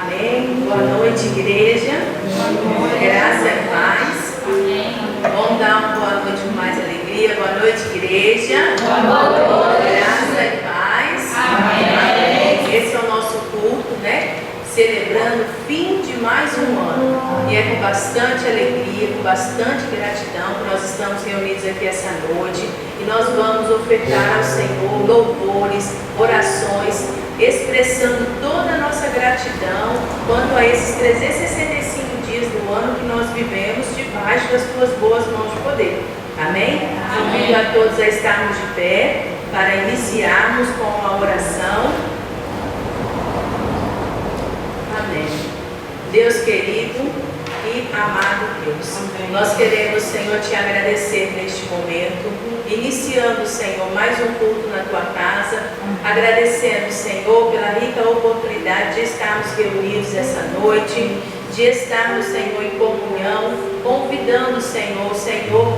Amém. Boa noite, igreja. Graça e paz. Vamos dar uma boa noite com mais alegria. Boa noite, igreja. Boa noite. Graça e paz. Amém. Esse é o nosso culto, né? Celebrando o fim de mais um ano. E é com bastante alegria, com bastante gratidão que nós estamos reunidos aqui essa noite. E nós vamos ofertar ao Senhor louvores, orações, expressando toda a nossa gratidão quanto a esses 365 dias do ano que nós vivemos debaixo das tuas boas mãos de poder. Amém? Convido a todos a estarmos de pé para iniciarmos com a oração. Amém. Deus querido e amado Deus, nós queremos, Senhor, te agradecer neste momento, iniciando, Senhor, mais um culto na tua casa, agradecendo, Senhor, pela rica oportunidade de estarmos reunidos essa noite, de estarmos, Senhor, em comunhão, convidando, Senhor,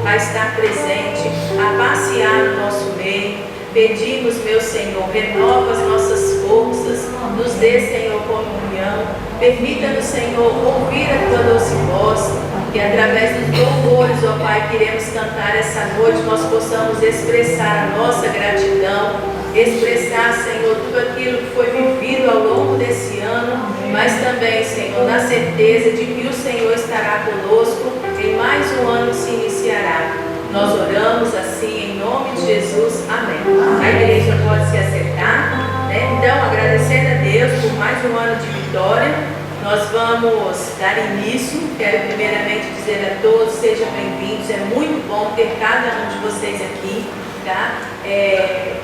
a estar presente, a passear no nosso meio. Pedimos, meu Senhor, renova as nossas forças, nos dê, Senhor, comunhão. Permita-nos, Senhor, ouvir a tua doce voz, que através dos louvores, ó Pai, que iremos cantar essa noite, nós possamos expressar a nossa gratidão, expressar, Senhor, tudo aquilo que foi vivido ao longo desse ano, mas também, Senhor, na certeza de que o Senhor estará conosco em mais um ano que se iniciará. Nós oramos assim em nome de Jesus. Amém. A igreja pode se acertar, né? Então, agradecendo a Deus por mais um ano de vitória, nós vamos dar início. Quero primeiramente dizer a todos, sejam bem-vindos. É muito bom ter cada um de vocês aqui, tá?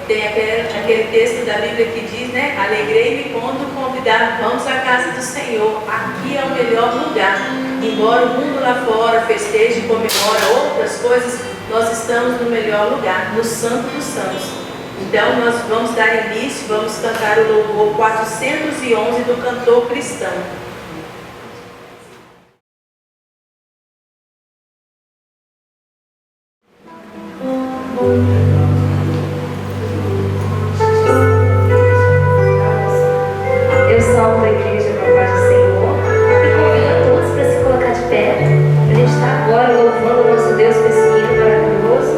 Tem aquele texto da Bíblia que diz, né? Alegrei-me quando convidado, vamos à casa do Senhor. Aqui é o melhor lugar. Embora o mundo lá fora festeje e comemora outras coisas, nós estamos no melhor lugar, no Santo dos Santos. Então nós vamos dar início, vamos cantar o louvor 411 do cantor cristão. Eu salvo a igreja com a paz do Senhor e convido a todos para se colocar de pé. A gente está agora louvando o nosso Deus com esse hino maravilhoso.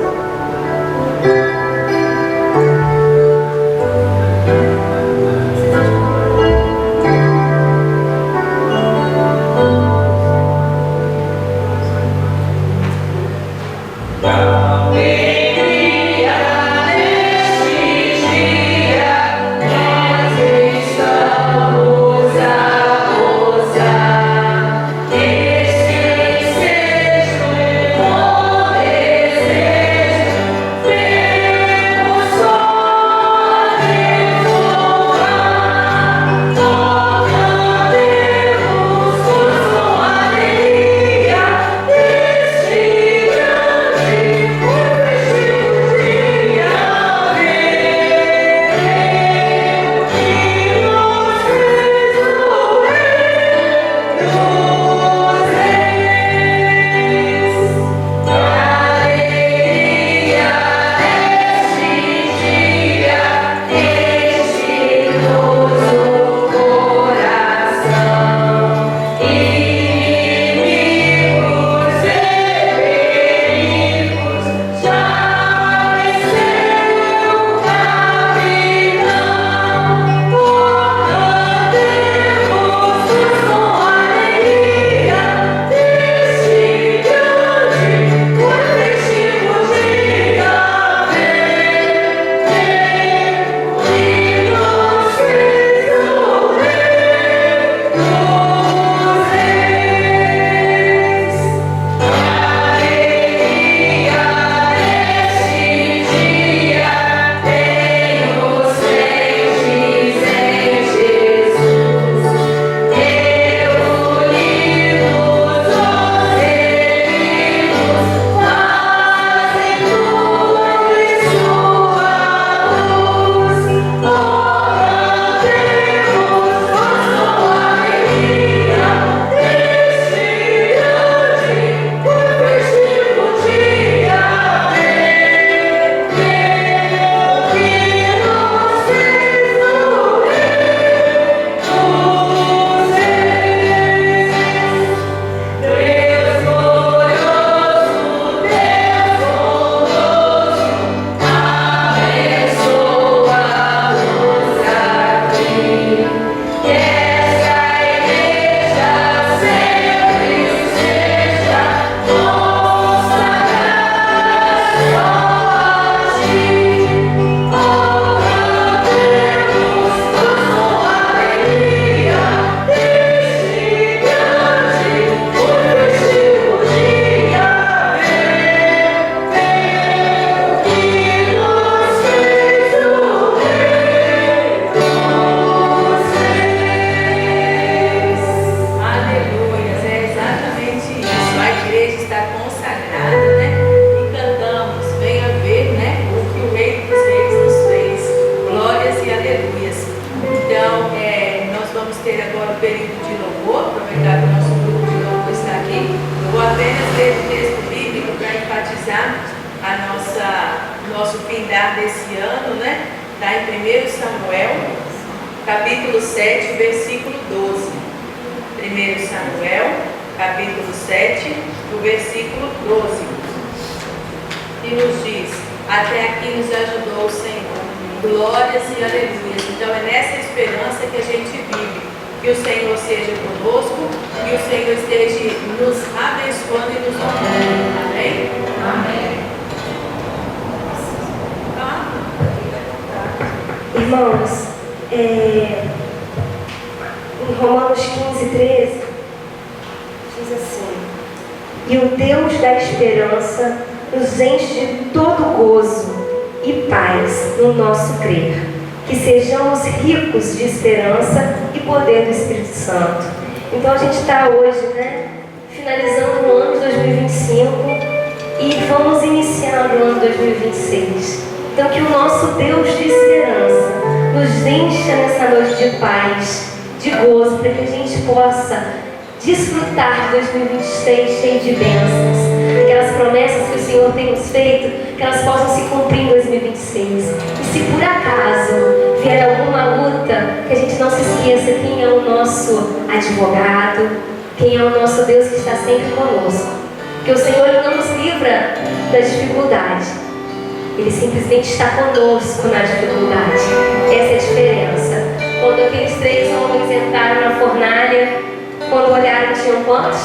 lembrar desse ano, né? Está em 1 Samuel, capítulo 7, versículo 12. 1 Samuel, capítulo 7, o versículo 12. E nos diz: até aqui nos ajudou o Senhor. Glórias e aleluias. Então é nessa esperança que a gente vive. Que o Senhor seja conosco, que o Senhor esteja nos abençoando e nos honrando. Amém? Amém. Irmãos, em Romanos 15:13, diz assim: e o Deus da esperança nos enche de todo gozo e paz no nosso crer, que sejamos ricos de esperança e poder do Espírito Santo. Então a gente está hoje, né, finalizando o ano de 2025 e vamos iniciar o ano de 2026. Então que o nosso Deus de esperança nos encha nessa noite de paz, de gozo, para que a gente possa desfrutar de 2026 cheio de bênçãos, aquelas promessas que o Senhor tem nos feito, que elas possam se cumprir em 2026. E se por acaso vier alguma luta, que a gente não se esqueça quem é o nosso advogado, quem é o nosso Deus que está sempre conosco. Que o Senhor não nos livra da dificuldade, Ele simplesmente está conosco na dificuldade. Essa é a diferença. Quando aqueles 3 homens entraram na fornalha, quando olharam, tinham quantos?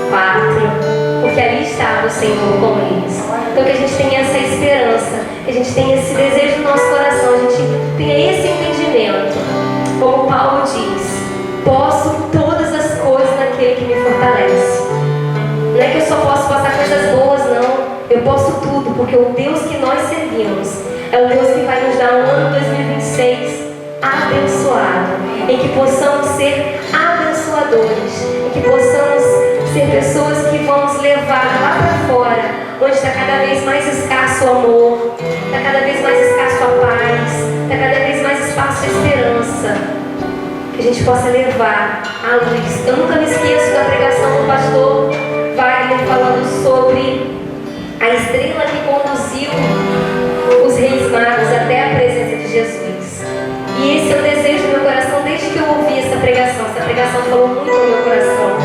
4. Porque ali estava o Senhor com eles. Então que a gente tenha essa esperança, que a gente tenha esse desejo no nosso coração, a gente tenha esse entendimento. Como Paulo diz: posso todas as coisas naquele que me fortalece. Não é que eu só posso passar coisas boas, não. Eu posso tudo, porque o Deus que nós servimos é o Deus que vai nos dar um ano 2026 abençoado, em que possamos ser abençoadores, em que possamos ser pessoas que vamos levar lá para fora, onde está cada vez mais escasso o amor, está cada vez mais escasso a paz, está cada vez mais escasso a esperança, que a gente possa levar a luz. Eu nunca me esqueço da pregação do pastor Wagner falando sobre a estrela que conduziu os reis magos até a presença de Jesus. E esse é o desejo do meu coração desde que eu ouvi essa pregação. Essa pregação falou muito no meu coração.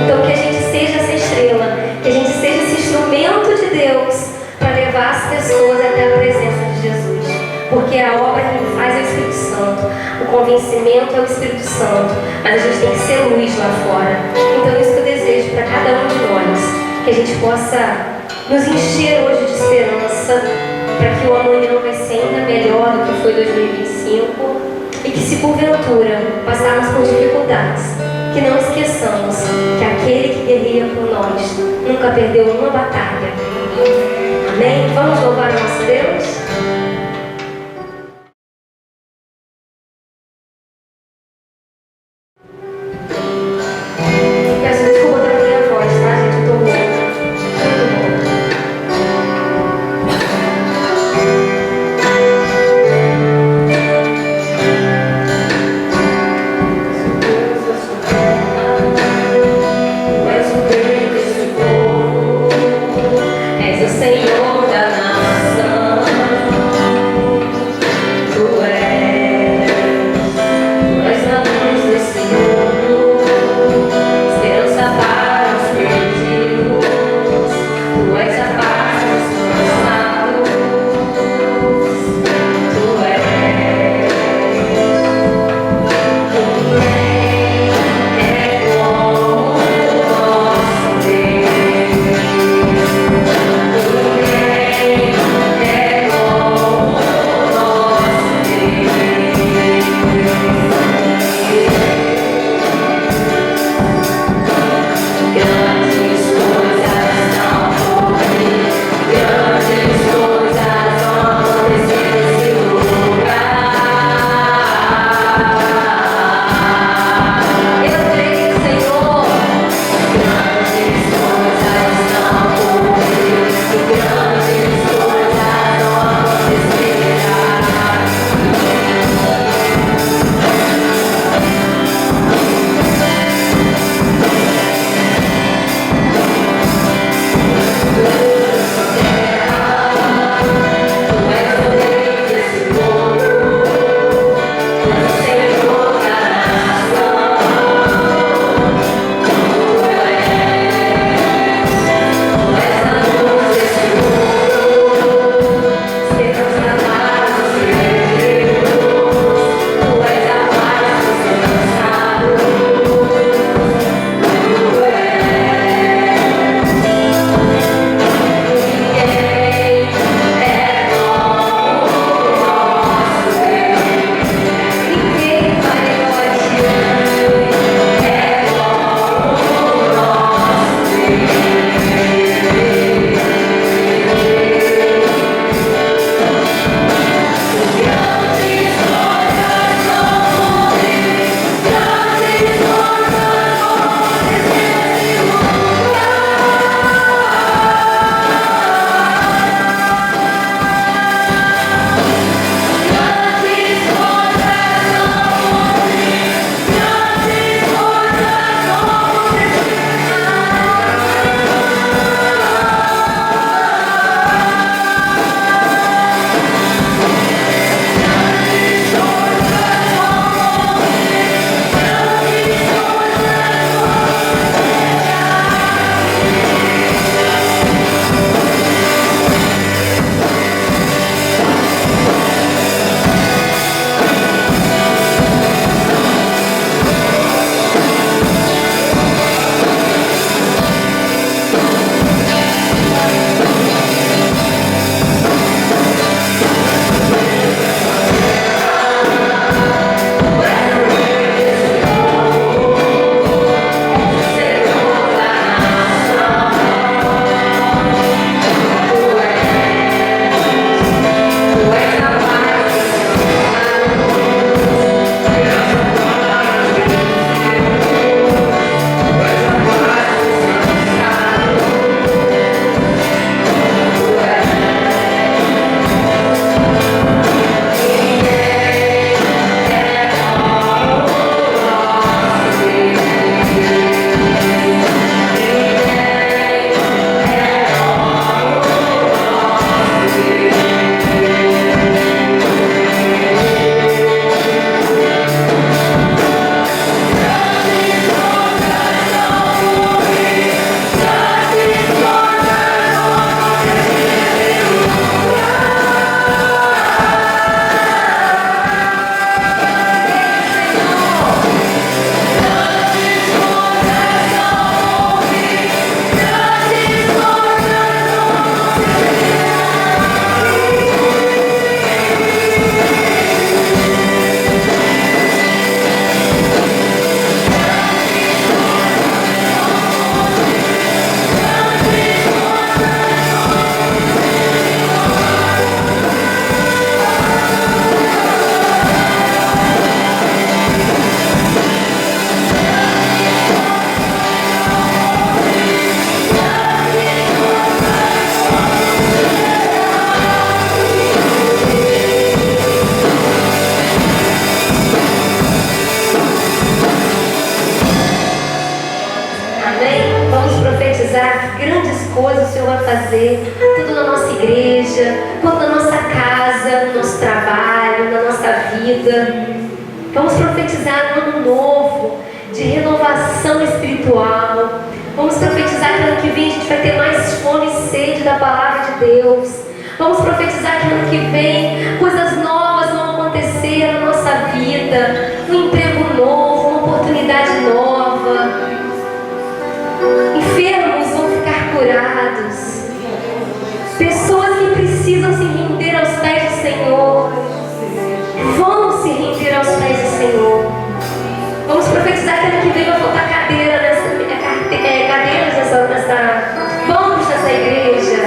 Então que a gente seja essa estrela, que a gente seja esse instrumento de Deus para levar as pessoas até a presença de Jesus. Porque a obra que faz é o Espírito Santo, o convencimento é o Espírito Santo, mas a gente tem que ser luz lá fora. Então isso que eu desejo para cada um de nós, que a gente possa nos encher hoje de esperança, para que o amanhã vai ser ainda melhor do que foi 2025, e que se porventura passarmos por dificuldades, que não esqueçamos que aquele que guerreia por nós nunca perdeu uma batalha. Amém? Vamos louvar o nosso Deus? Peço desculpa pela minha voz, tá, gente? Eu tô rouca. És o Senhor da nação. fazer, tanto na nossa igreja, quanto na nossa casa, no nosso trabalho, na nossa vida. Vamos profetizar um ano novo, de renovação espiritual. Vamos profetizar que ano que vem a gente vai ter mais fome e sede da palavra de Deus. Vamos profetizar que ano que vem coisas novas vão acontecer na nossa vida. Um emprego novo, uma oportunidade nova. Enfermos vão ficar curados. Pessoas que precisam se render aos pés do Senhor vão se render aos pés do Senhor. Vamos profetizar que ano que vem vai faltar cadeiras bancos nessa igreja.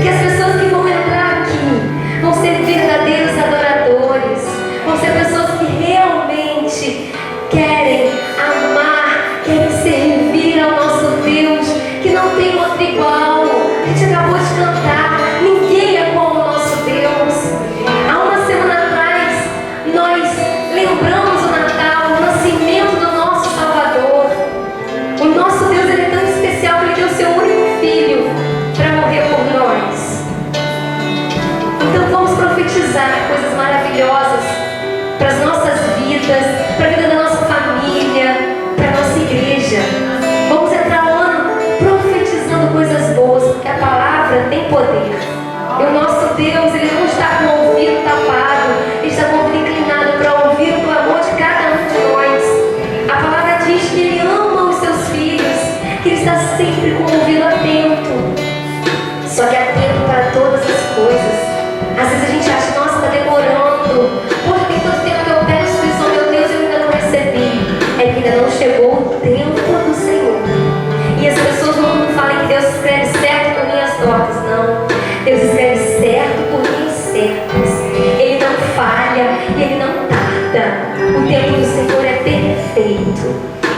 Que as pessoas que vão entrar aqui vão ser verdadeiros adoradores. Vão ser pessoas que realmente querem amar, querem servir ao nosso Deus, que não tem outro igual. A gente acabou de cantar, ninguém é como o nosso Deus. Há uma semana atrás, nós lembramos o Natal, o nascimento do nosso Salvador. O nosso Deus, ele é tão especial que ele deu seu único filho para morrer por nós. Então vamos profetizar coisas maravilhosas para as nossas vidas, para a vida da nossa família, para a nossa igreja. Vamos entrar o ano profetizando coisas boas, porque a palavra tem poder. E o nosso Deus, ele não está com o ouvido tapado, ele está com o ouvido inclinado para ouvir o clamor de cada um de nós. A palavra diz que ele ama os seus filhos, que ele está sempre com o ouvido atento. Só que atento para todas as coisas. Às vezes a gente acha, nossa, está demorando. Poxa, tem tanto tempo que eu peço isso, oh meu Deus, eu ainda não recebi. É que ainda não chegou o tempo do Senhor. E as pessoas no mundo falam que Deus escreve certo por minhas notas. Não, Deus escreve certo por minhas certas. Ele não falha e ele não tarda. O tempo do Senhor é perfeito.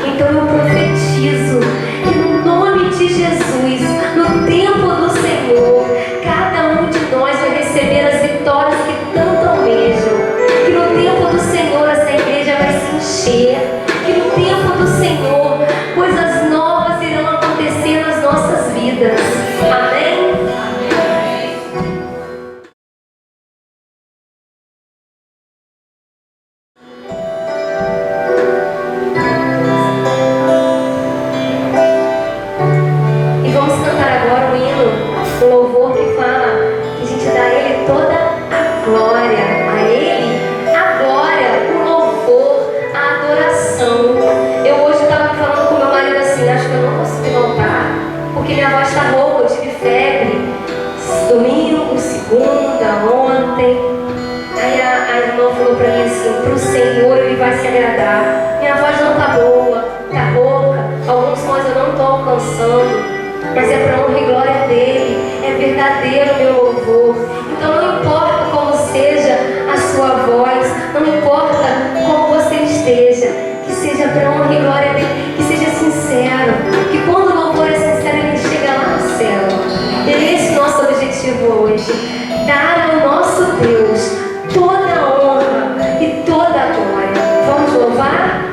Então eu profetizo que no nome de Jesus, no tempo do Senhor, cada um de nós vai receber as vitórias que tanto almejam. Que no tempo do Senhor essa igreja vai se encher. Que no tempo do Senhor coisas novas irão acontecer nas nossas vidas. Amém? E vamos cantar agora um hino, um louvor que fala que a gente dá a Ele toda a glória. A Ele, a glória, o louvor, a adoração. Eu hoje estava falando com meu marido assim, acho que eu não consigo voltar, porque minha voz está rouca, eu tive febre. Domingo, segunda, ontem. Aí a irmã falou para mim assim, para o Senhor Ele vai se agradar. Minha voz não está boa, está rouca, alguns sons eu não estou alcançando. Mas é para honra e glória dele, é verdadeiro o meu louvor. Então não importa como seja a sua voz, não importa como você esteja, que seja para honra e glória dele, que seja sincero, que quando o louvor é sincero, ele chega lá no céu. E é esse o nosso objetivo hoje, dar ao nosso Deus toda a honra e toda a glória. Vamos louvar?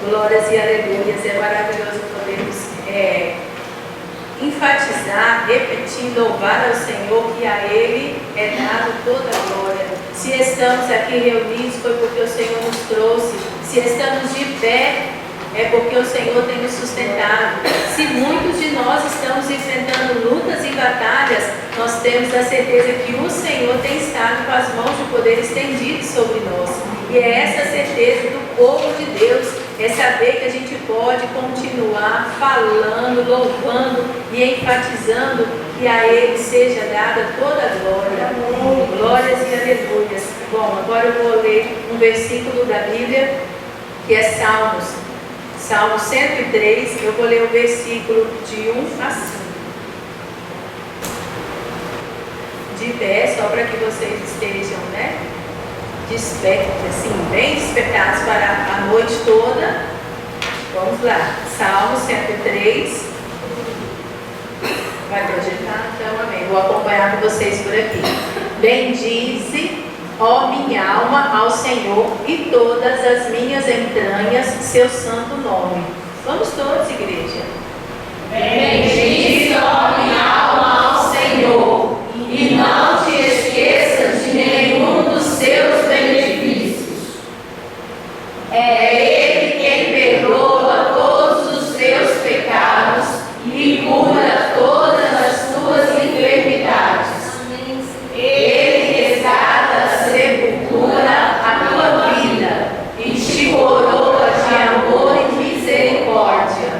Glórias e aleluias. É maravilhoso podermos enfatizar, repetir, louvar ao Senhor, que a Ele é dado toda a glória. Se estamos aqui reunidos foi porque o Senhor nos trouxe. Se estamos de pé é porque o Senhor tem nos sustentado. Se muitos de nós estamos enfrentando lutas e batalhas, nós temos a certeza que o Senhor tem estado com as mãos de poder estendidas sobre nós. E é essa certeza do povo de Deus, é saber que a gente pode continuar falando, louvando e enfatizando que a Ele seja dada toda a glória. Glórias e aleluias. Bom, agora eu vou ler um versículo da Bíblia, que é Salmo 103, eu vou ler o versículo de 1 a 5. De pé, só para que vocês estejam, despertos, assim, bem despertados para a noite toda. Vamos lá, Salmo 103. Vai projetar? Então, amém. Vou acompanhar com vocês por aqui. Bendize, ó minha alma, ao Senhor, e todas as minhas entranhas, seu santo nome. Vamos todos, igreja. Bendize, ó minha alma, ao Senhor, e não te esqueças de nenhum dos seus benefícios. É Ele quem perdoa todos os teus pecados e cura todas as tuas enfermidades. Ele resgata da sepultura a tua vida e te coroa de amor e misericórdia.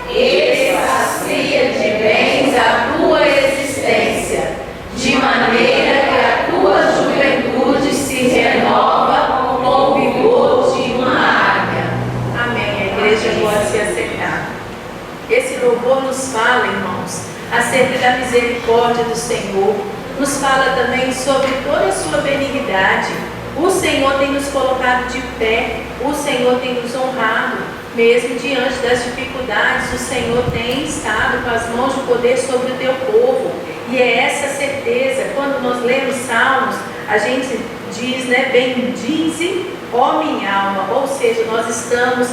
Ele sacia de bens a tua existência, de maneira que a tua juventude se renova com o vigor de uma águia. Amém. A igreja pode se acertar. Esse louvor nos fala, irmãos, acerca da misericórdia do Senhor. Nos fala também sobre toda a sua benignidade. O Senhor tem nos colocado de pé, o Senhor tem nos honrado, mesmo diante das dificuldades. O Senhor tem estado com as mãos de poder sobre o teu povo. E é essa certeza, quando nós lemos Salmos, a gente diz, bendize, ó minha alma. Ou seja, nós estamos,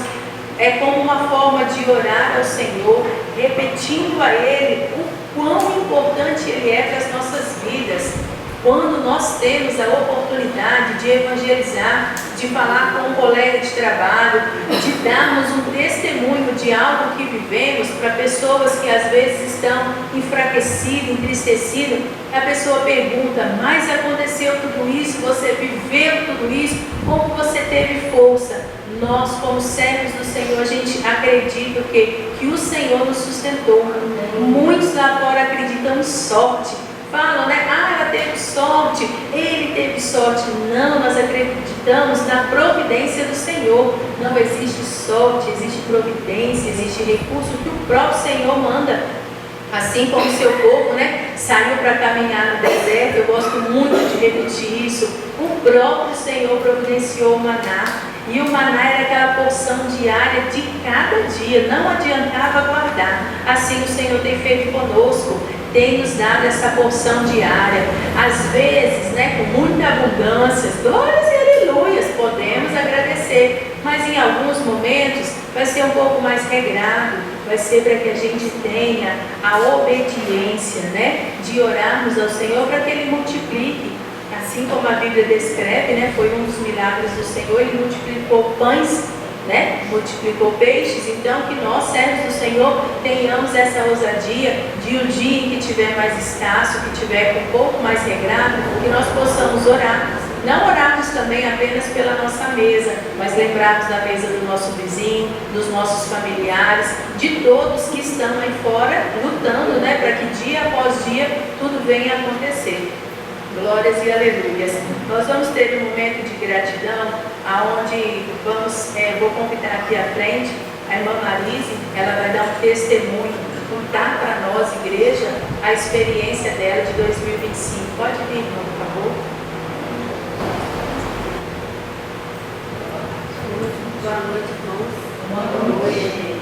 como uma forma de orar ao Senhor, repetindo a Ele o quão importante Ele é para as nossas vidas. Quando nós temos a oportunidade de evangelizar, de falar com um colega de trabalho, de darmos um testemunho de algo que vivemos para pessoas que às vezes estão enfraquecidas, entristecidas, a pessoa pergunta: mas aconteceu tudo isso? Você viveu tudo isso? Como você teve força? Nós, como servos do Senhor, a gente acredita que o Senhor nos sustentou. Muitos lá fora acreditam em sorte. Falam, ela teve sorte, ele teve sorte. Não, nós acreditamos na providência do Senhor. Não existe sorte, existe providência, existe recurso que o próprio Senhor manda. Assim como o seu povo, saiu para caminhar no deserto, eu gosto muito de repetir isso. O próprio Senhor providenciou o maná. E o maná era aquela porção diária de cada dia, não adiantava guardar. Assim o Senhor tem feito conosco, tem nos dado essa porção diária. Às vezes, com muita abundância, glórias e aleluias, podemos agradecer. Mas em alguns momentos vai ser um pouco mais regrado, vai ser para que a gente tenha a obediência, de orarmos ao Senhor para que Ele multiplique. Assim como a Bíblia descreve, foi um dos milagres do Senhor, Ele multiplicou pães, multiplicou peixes. Então que nós, servos do Senhor, tenhamos essa ousadia de um dia em que tiver mais escasso, que tiver um pouco mais regrado, que nós possamos orar. Não orarmos também apenas pela nossa mesa, mas lembrarmos da mesa do nosso vizinho, dos nossos familiares, de todos que estão aí fora lutando, para que dia após dia tudo venha a acontecer. Glórias e aleluias. Nós vamos ter um momento de gratidão, aonde vou convidar aqui à frente a irmã Marise. Ela vai dar um testemunho, contar para nós, igreja, a experiência dela de 2025. Pode vir, irmã, por favor. Boa noite, irmãos. Boa noite.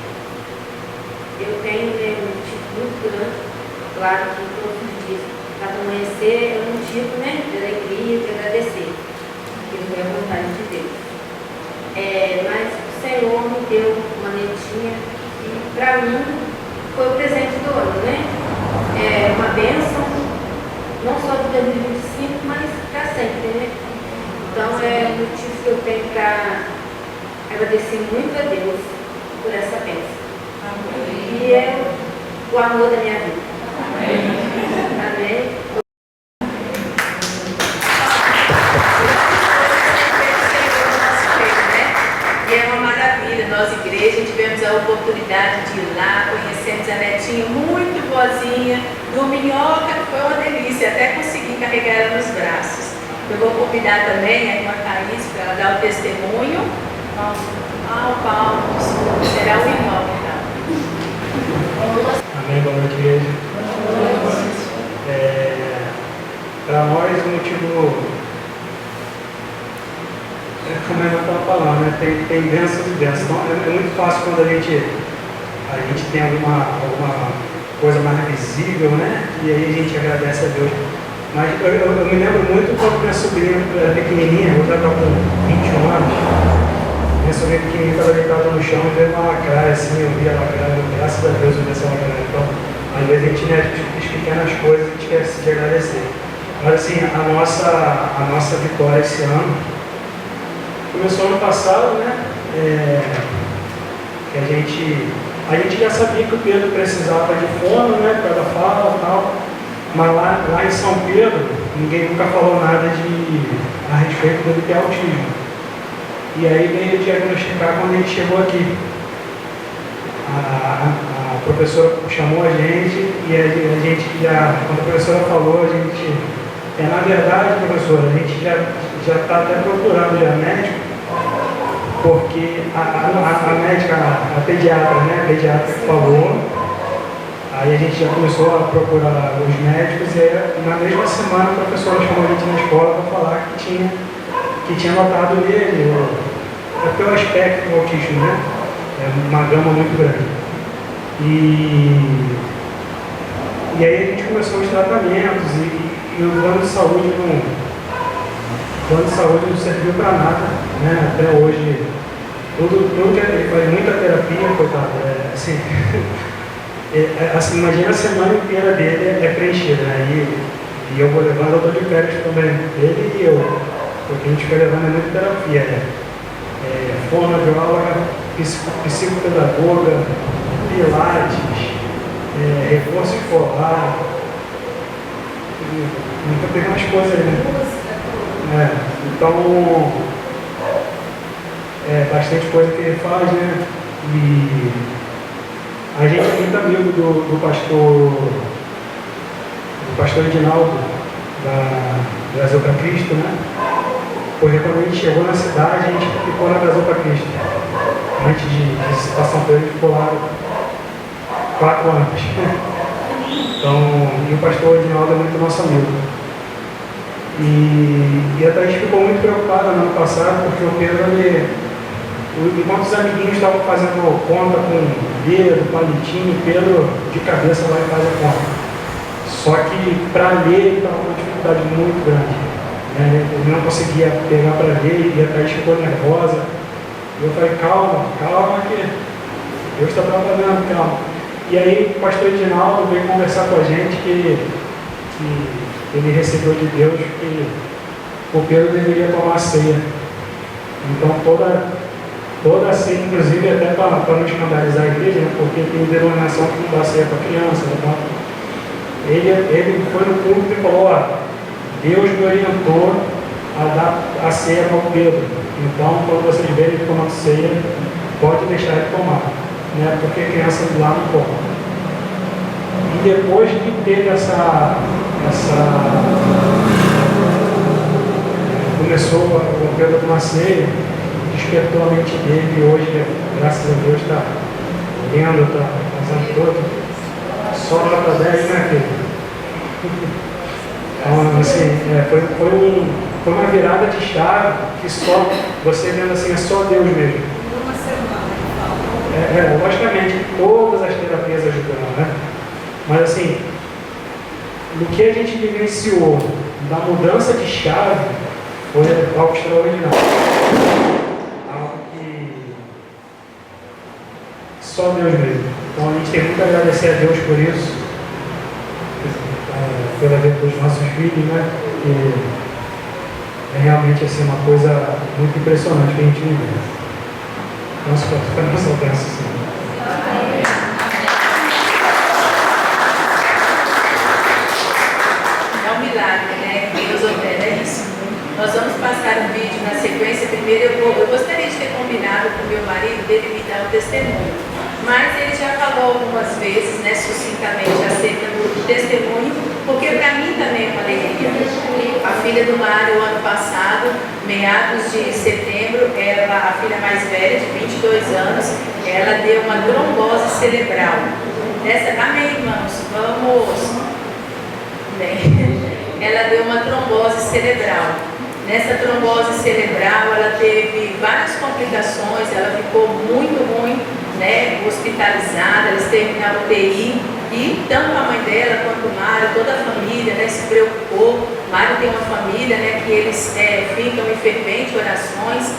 Eu tenho um motivo muito grande, claro que todos os dias, para amanhecer é um motivo, de alegria, de agradecer, porque foi a vontade de Deus. Mas o Senhor me deu uma netinha e para mim foi o presente do ano, né? É uma bênção, não só de 2025, mas para sempre, né? Então é um motivo que eu tenho para agradecer muito a Deus por essa bênção. E é o amor da minha vida. Amém. E é uma maravilha, nós igreja tivemos a oportunidade de ir lá, conhecemos a netinha muito boazinha, dorminhoca, foi uma delícia, até consegui carregar ela nos braços. Eu vou convidar também a irmã Thaís para ela dar o testemunho. O Paulo, será o irmão então. Amém, boa noite, igreja. Para nós, o motivo, como eu estava falando, né? Tem bênçãos e bênçãos. Então, é muito fácil quando a gente tem alguma coisa mais visível, né? E aí a gente agradece a Deus. Mas eu me lembro muito quando minha sobrinha era pequenininha, eu estava com 21 anos. Minha sobrinha pequenininha estava deitada no chão e veio uma lacraia assim, eu vi a lacraia, graças a Deus eu vi essa lacraia. Então, às vezes a gente, né, as pequenas coisas, a gente esquece de agradecer. Mas assim, a nossa vitória esse ano começou ano passado, né? Que a gente já sabia que o Pedro precisava de fono, né? Por causa da fala e tal. Mas lá em São Pedro, ninguém nunca falou nada a respeito dele ter autismo. E aí veio diagnosticar quando a gente chegou aqui. A professora chamou a gente e a gente já, quando a professora falou, a gente, na verdade, professora, a gente já está até procurando já médico, porque a médica, a pediatra, né, a pediatra que falou, aí a gente já começou a procurar os médicos e aí, na mesma semana a professora chamou a gente na escola para falar que tinha notado nele, pelo aspecto do autismo, né? É uma gama muito grande. E aí a gente começou os tratamentos e o plano de saúde não serviu para nada, né? Até hoje, tudo que ele faz muita terapia, coitado, assim, imagina a semana inteira dele é preenchida, né? E eu vou levando, eu estou de férias também, ele e eu, porque a gente foi levando muita terapia, fonoaudióloga, psicopedagoga, pilates, reforço escolar, tem umas coisas aí, né? Então, bastante coisa que ele faz, né? E a gente é muito amigo do pastor Edinaldo, da Brasil para Cristo, né? Porque quando a gente chegou na cidade, a gente ficou na Brasil para Cristo. Antes de situação dele, a gente ficou lá 4 anos. Então, e o pastor Edinaldo é muito nosso amigo. E até a gente ficou muito preocupado no ano passado, porque o Pedro, enquanto os amiguinhos estavam fazendo conta com dedo, palitinho, o Pedro de cabeça vai fazer conta. Só que para ler ele estava com uma dificuldade muito grande. Ele não conseguia pegar para ler e a Thaís ficou nervosa. E eu falei, calma que Deus está trabalhando, calma. E aí o pastor Edinaldo veio conversar com a gente que ele recebeu de Deus que o Pedro deveria tomar a ceia. Então toda a ceia, inclusive até para não escandalizar a igreja, né, porque tem denominação que não dá ceia para criança. Então, ele foi no culto e falou, Deus me orientou a dar a ceia para o Pedro. Então, quando vocês verem ele tomando ceia, pode deixar ele tomar, né? Porque a criança lá não come. E depois que teve começou o Pedro a tomar ceia, despertou a mente dele e hoje, graças a Deus, está lendo, está fazendo tudo. Só nota 10, né, filho? Então, assim, foi uma virada de chave que só, você vendo assim, é só Deus mesmo. Uma semana. Logicamente, todas as terapias ajudam, né? Mas assim, no que a gente vivenciou da mudança de chave, foi algo extraordinário. Algo só Deus mesmo. Então a gente tem muito a agradecer a Deus por isso, pela vida dos nossos filhos, né? E é realmente assim, uma coisa muito impressionante que a gente vive. Nossa, fica na nossa bênção, assim. É um milagre, né? Deus opera isso. Nós vamos passar um vídeo na sequência. Primeiro eu gostaria de ter combinado com meu marido dele me dar um testemunho. Mas ele já falou algumas vezes, né, sucintamente acerca do testemunho, porque para mim também é uma alegria. A filha do Mário, ano passado, meados de setembro, a filha mais velha, de 22 anos, ela deu uma trombose cerebral. Amém, irmãos? Vamos. Bem, ela deu uma trombose cerebral. Nessa trombose cerebral, ela teve várias complicações, ela ficou muito ruim, né, hospitalizada, ela esteve na UTI, e tanto a mãe dela quanto o Mário, toda a família, né, se preocupou. Mário tem uma família, né, que eles ficam em ferventes orações,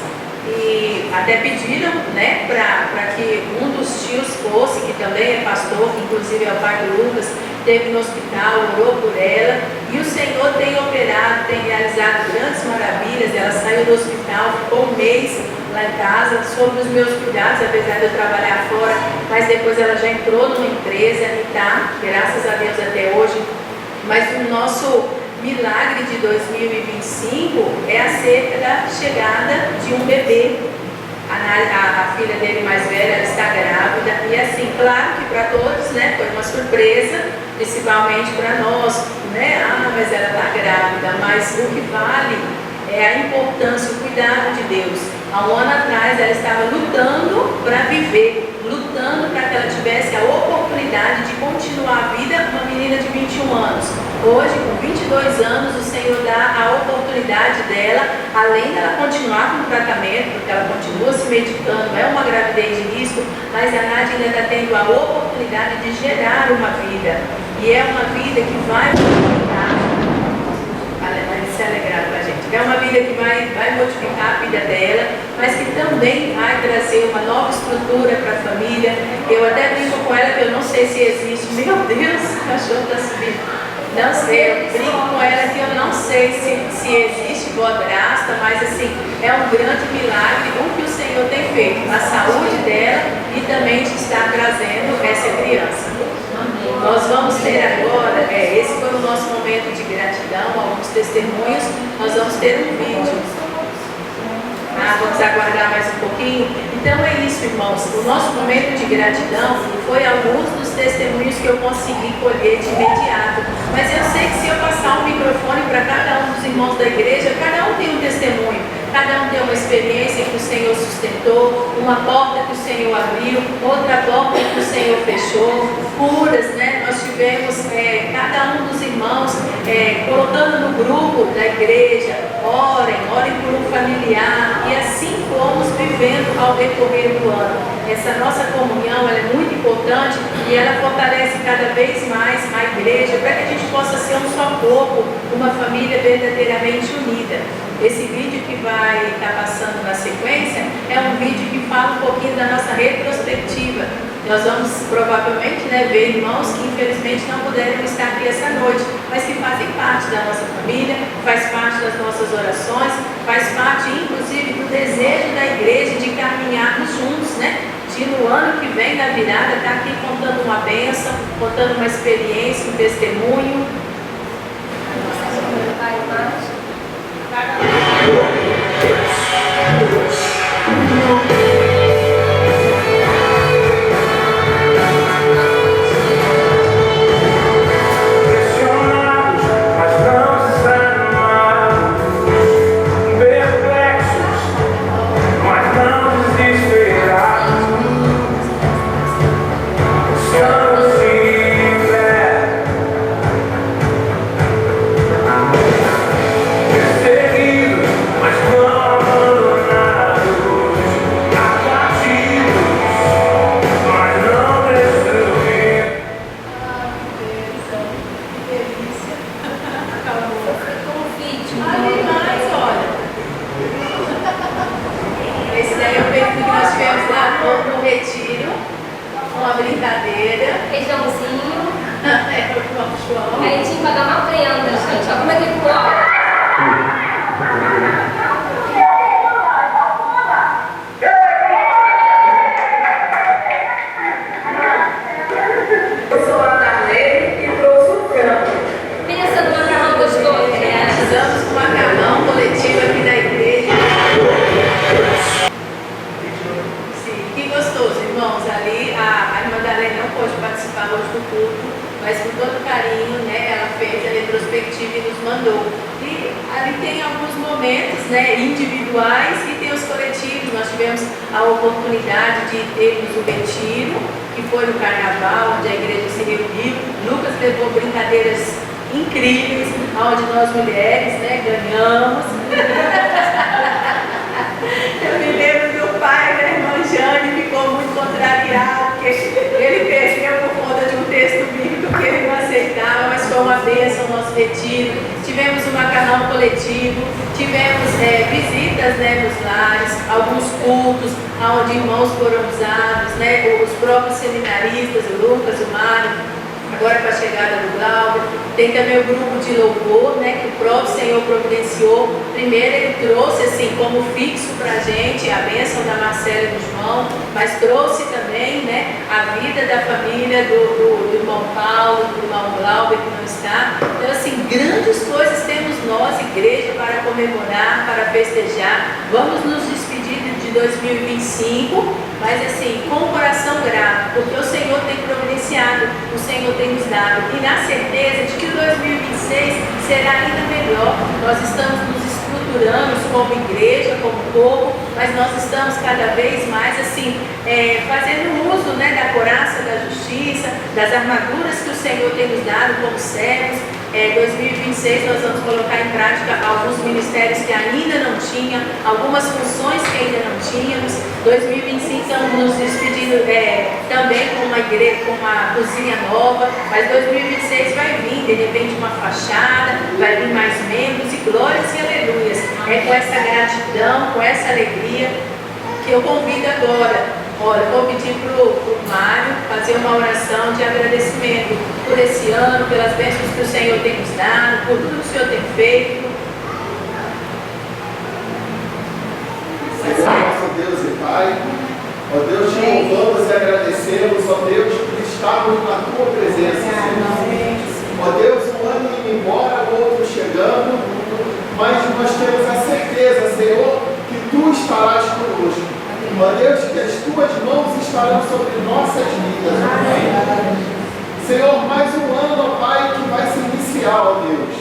e até pediram, né, para que um dos tios fosse, que também é pastor, que inclusive é o pai do Lucas, esteve no hospital, orou por ela, e o Senhor tem operado, tem realizado grandes maravilhas. Ela saiu do hospital, ficou um mês lá em casa, sob os meus cuidados, apesar de eu trabalhar fora, mas depois ela já entrou numa empresa e está, graças a Deus, até hoje. Mas o nosso milagre de 2025 é acerca da chegada de um bebê. A filha dele mais velha, ela está grávida, e assim, claro que para todos, né, foi uma surpresa, principalmente para nós, né, mas ela está grávida, mas o que vale é a importância, o cuidado de Deus. Há um ano atrás ela estava lutando para viver, lutando para que ela tivesse a oportunidade de continuar a vida, uma menina de 21 anos. Hoje, com 22 anos, o Senhor dá a oportunidade dela, além dela continuar com o tratamento, porque ela continua se medicando, é uma gravidez de risco, mas a Nádia ainda está tendo a oportunidade de gerar uma vida. E é uma vida que vai modificar, vai se alegrar com a gente. É uma vida que vai modificar a vida dela, mas que também vai trazer uma nova estrutura para a família. Eu até brinco com ela que eu não sei se existe. Meu Deus, o cachorro está subindo. Não sei, eu brinco com ela que eu não sei se existe boadrasta, mas assim, é um grande milagre o que o Senhor tem feito, a saúde dela e também de estar trazendo essa criança. Nós vamos ter agora, esse foi o nosso momento de gratidão, alguns testemunhos, nós vamos ter um vídeo. Vamos aguardar mais um pouquinho. Então é isso, irmãos. O nosso momento de gratidão foi alguns dos testemunhos que eu consegui colher de imediato. Mas eu sei que se eu passar um microfone para cada um dos irmãos da igreja, cada um tem um testemunho. Cada um tem uma experiência que o Senhor sustentou, uma porta que o Senhor abriu, outra porta que o Senhor fechou, curas, né? Nós tivemos cada um dos irmãos colocando no grupo da igreja, orem por um familiar, e assim fomos vivendo ao decorrer do ano. Essa nossa comunhão ela é muito importante e ela fortalece cada vez mais a igreja para que a gente possa ser um só corpo, uma família verdadeiramente unida. Esse vídeo que vai estar passando na sequência é um vídeo que fala um pouquinho da nossa retrospectiva. Nós vamos provavelmente ver irmãos que infelizmente não puderam estar aqui essa noite, mas que fazem parte da nossa família, faz parte das nossas orações, faz parte inclusive do desejo da igreja de caminharmos juntos, de no ano que vem, na virada, estar aqui contando uma bênção, contando uma experiência, um testemunho. Mas brincadeira. Feijãozinho. É o irmão João. Aí tinha que pagar uma prenda, gente. Olha como é que ficou. Eu sou a Darlene e trouxe o frango. Pensa no macarrão gostoso, né? Realizamos um macarrão coletivo aqui da igreja. Sim, que gostoso, irmãos. Ali a irmã Darlene não pôde participar hoje do culto, mas com todo carinho, né, ela fez a retrospectiva e nos mandou. E ali tem alguns momentos, né, individuais e tem os coletivos. Nós tivemos a oportunidade de termos o retiro, que foi no carnaval, onde a igreja se reuniu. Lucas levou brincadeiras incríveis, onde nós mulheres, né, ganhamos. Eu me lembro do pai da irmã Jane, ficou muito contrariado, porque ele perdeu por conta de um texto bíblico que ele não aceitava, mas foi uma bênção o nosso retiro. Tivemos um macarrão coletivo, tivemos visitas, né, nos lares, alguns cultos, onde irmãos foram usados, né, os próprios seminaristas, o Lucas, o Mário. Agora com a chegada do Glauber, tem também o grupo de louvor, né, que o próprio Senhor providenciou. Primeiro ele trouxe assim como fixo para a gente a bênção da Marcela e do João, mas trouxe também, né, a vida da família do irmão Paulo, do irmão Glauber que não está. Então assim, grandes coisas temos nós, igreja, para comemorar, para festejar. Vamos nos despedir de 2025. Mas assim, com o coração grato, porque o Senhor tem providenciado, o Senhor tem nos dado, e na certeza de que o 2026 será ainda melhor. Nós estamos nos estruturando como igreja, como povo, mas nós estamos cada vez mais assim, fazendo uso, né, da couraça da justiça, das armaduras que o Senhor tem nos dado como servos. 2026 nós vamos colocar em prática alguns ministérios que ainda não tinham, algumas funções que ainda não tínhamos. 2025 estamos nos despedindo também com uma igreja, com uma cozinha nova, mas 2026 vai vir, de repente uma fachada, vai vir mais membros e glórias e aleluias. É com essa gratidão, com essa alegria que eu convido agora. Olha, vou pedir para o Mário fazer uma oração de agradecimento por esse ano, pelas bênçãos que o Senhor tem nos dado, por tudo que o Senhor tem feito. Senhor, nosso Deus e Pai, ó Deus, te louvamos e agradecemos, ó Deus, por estarmos na tua presença, Senhor. Ó Deus, um ano indo embora, o outro chegando, mas nós temos a certeza, Senhor, que tu estarás conosco. Ó Deus, que as tuas mãos estarão sobre nossas vidas, ó Pai. Senhor, mais um ano, ó Pai, que vai se iniciar, ó Deus.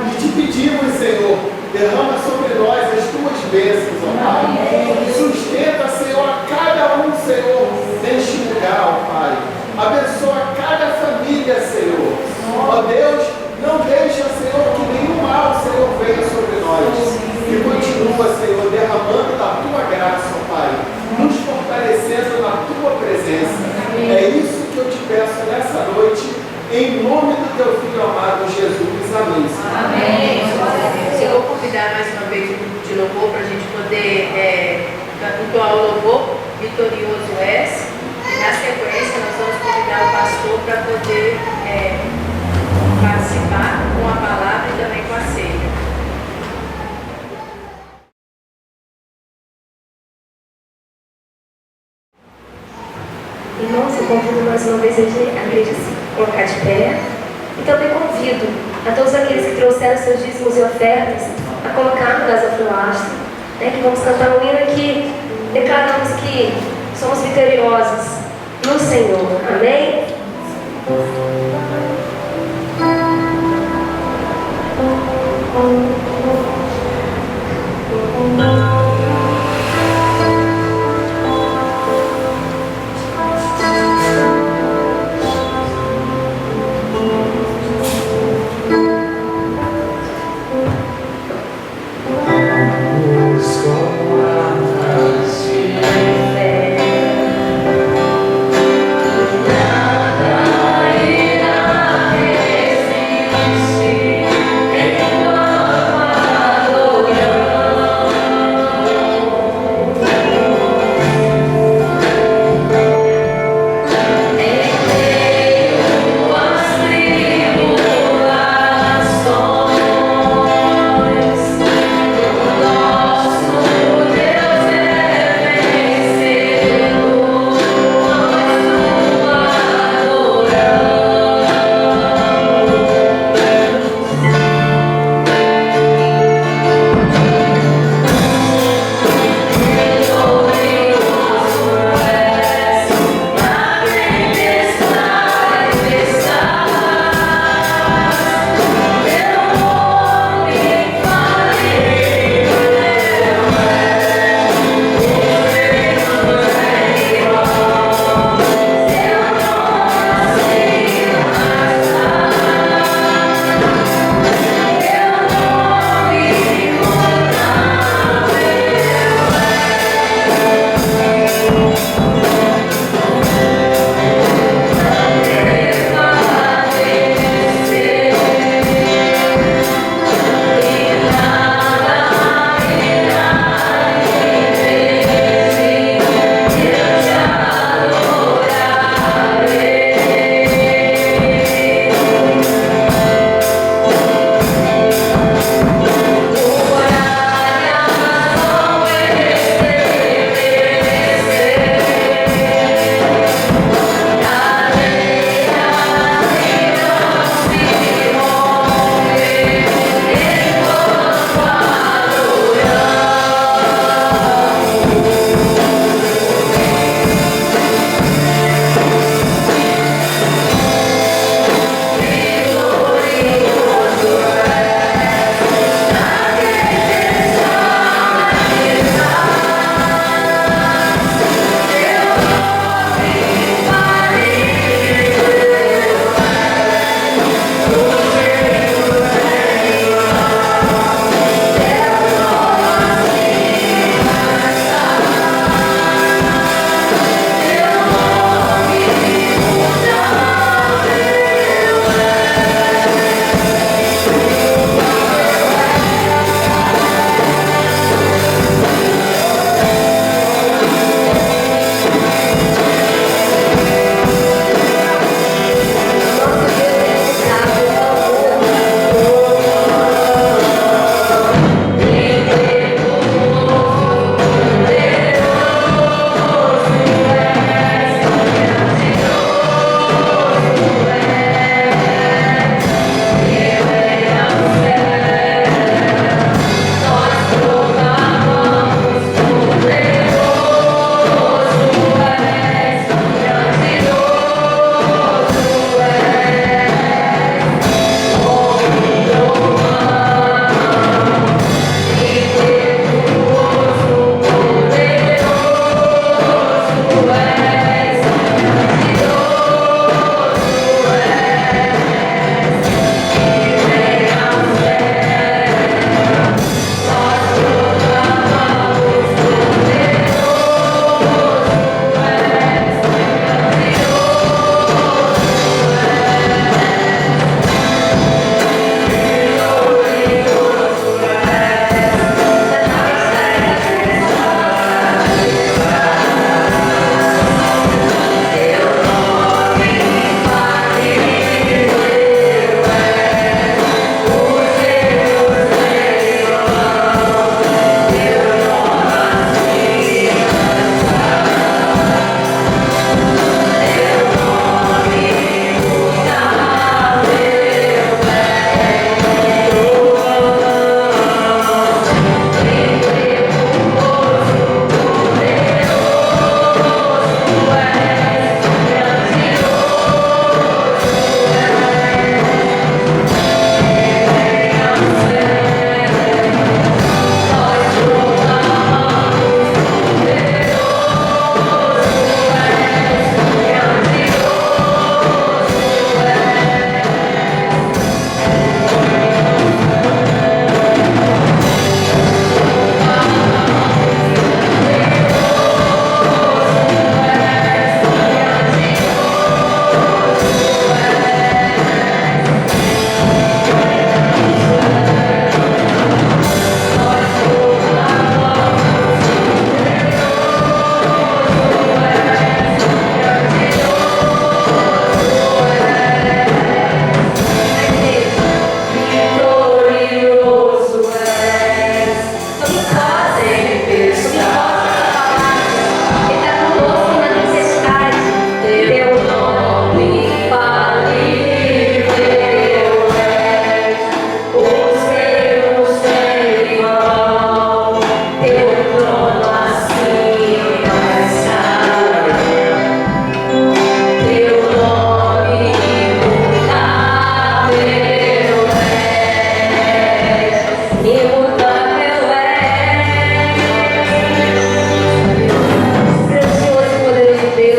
E te pedimos, Senhor, derrama sobre nós as tuas bênçãos, ó Pai. Sustenta, Senhor, a cada um, Senhor, neste lugar, ó Pai. Abençoa cada família, Senhor. Ó Deus, não deixa, Senhor, que nenhum mal, Senhor, venha sobre nós. E continua, Senhor, derramando da tua graça, ó Pai, nos fortalecendo na tua presença. É isso que eu te peço nessa noite, em nome do teu Filho amado Jesus. Amém. Amém. Eu vou convidar mais uma vez o grupo de louvor para a gente poder entoar o louvor Vitorioso S. E na sequência nós vamos convidar o pastor para poder participar com a palavra e também com a ceia. Irmãos, eu convido mais uma vez a igreja a se colocar de pé. E também convido a todos aqueles que trouxeram seus dízimos e ofertas a colocar no gasofilácio, né, que vamos cantar um hino que declaramos que somos vitoriosos no Senhor. Amém? Nada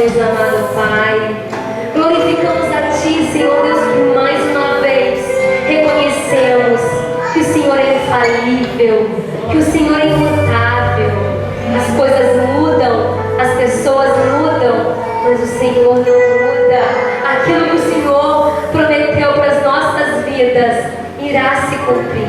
Deus amado Pai. Glorificamos a Ti, Senhor Deus, que mais uma vez reconhecemos que o Senhor é infalível, que o Senhor é imutável. As coisas mudam, as pessoas mudam, mas o Senhor não muda. Aquilo que o Senhor prometeu para as nossas vidas irá se cumprir.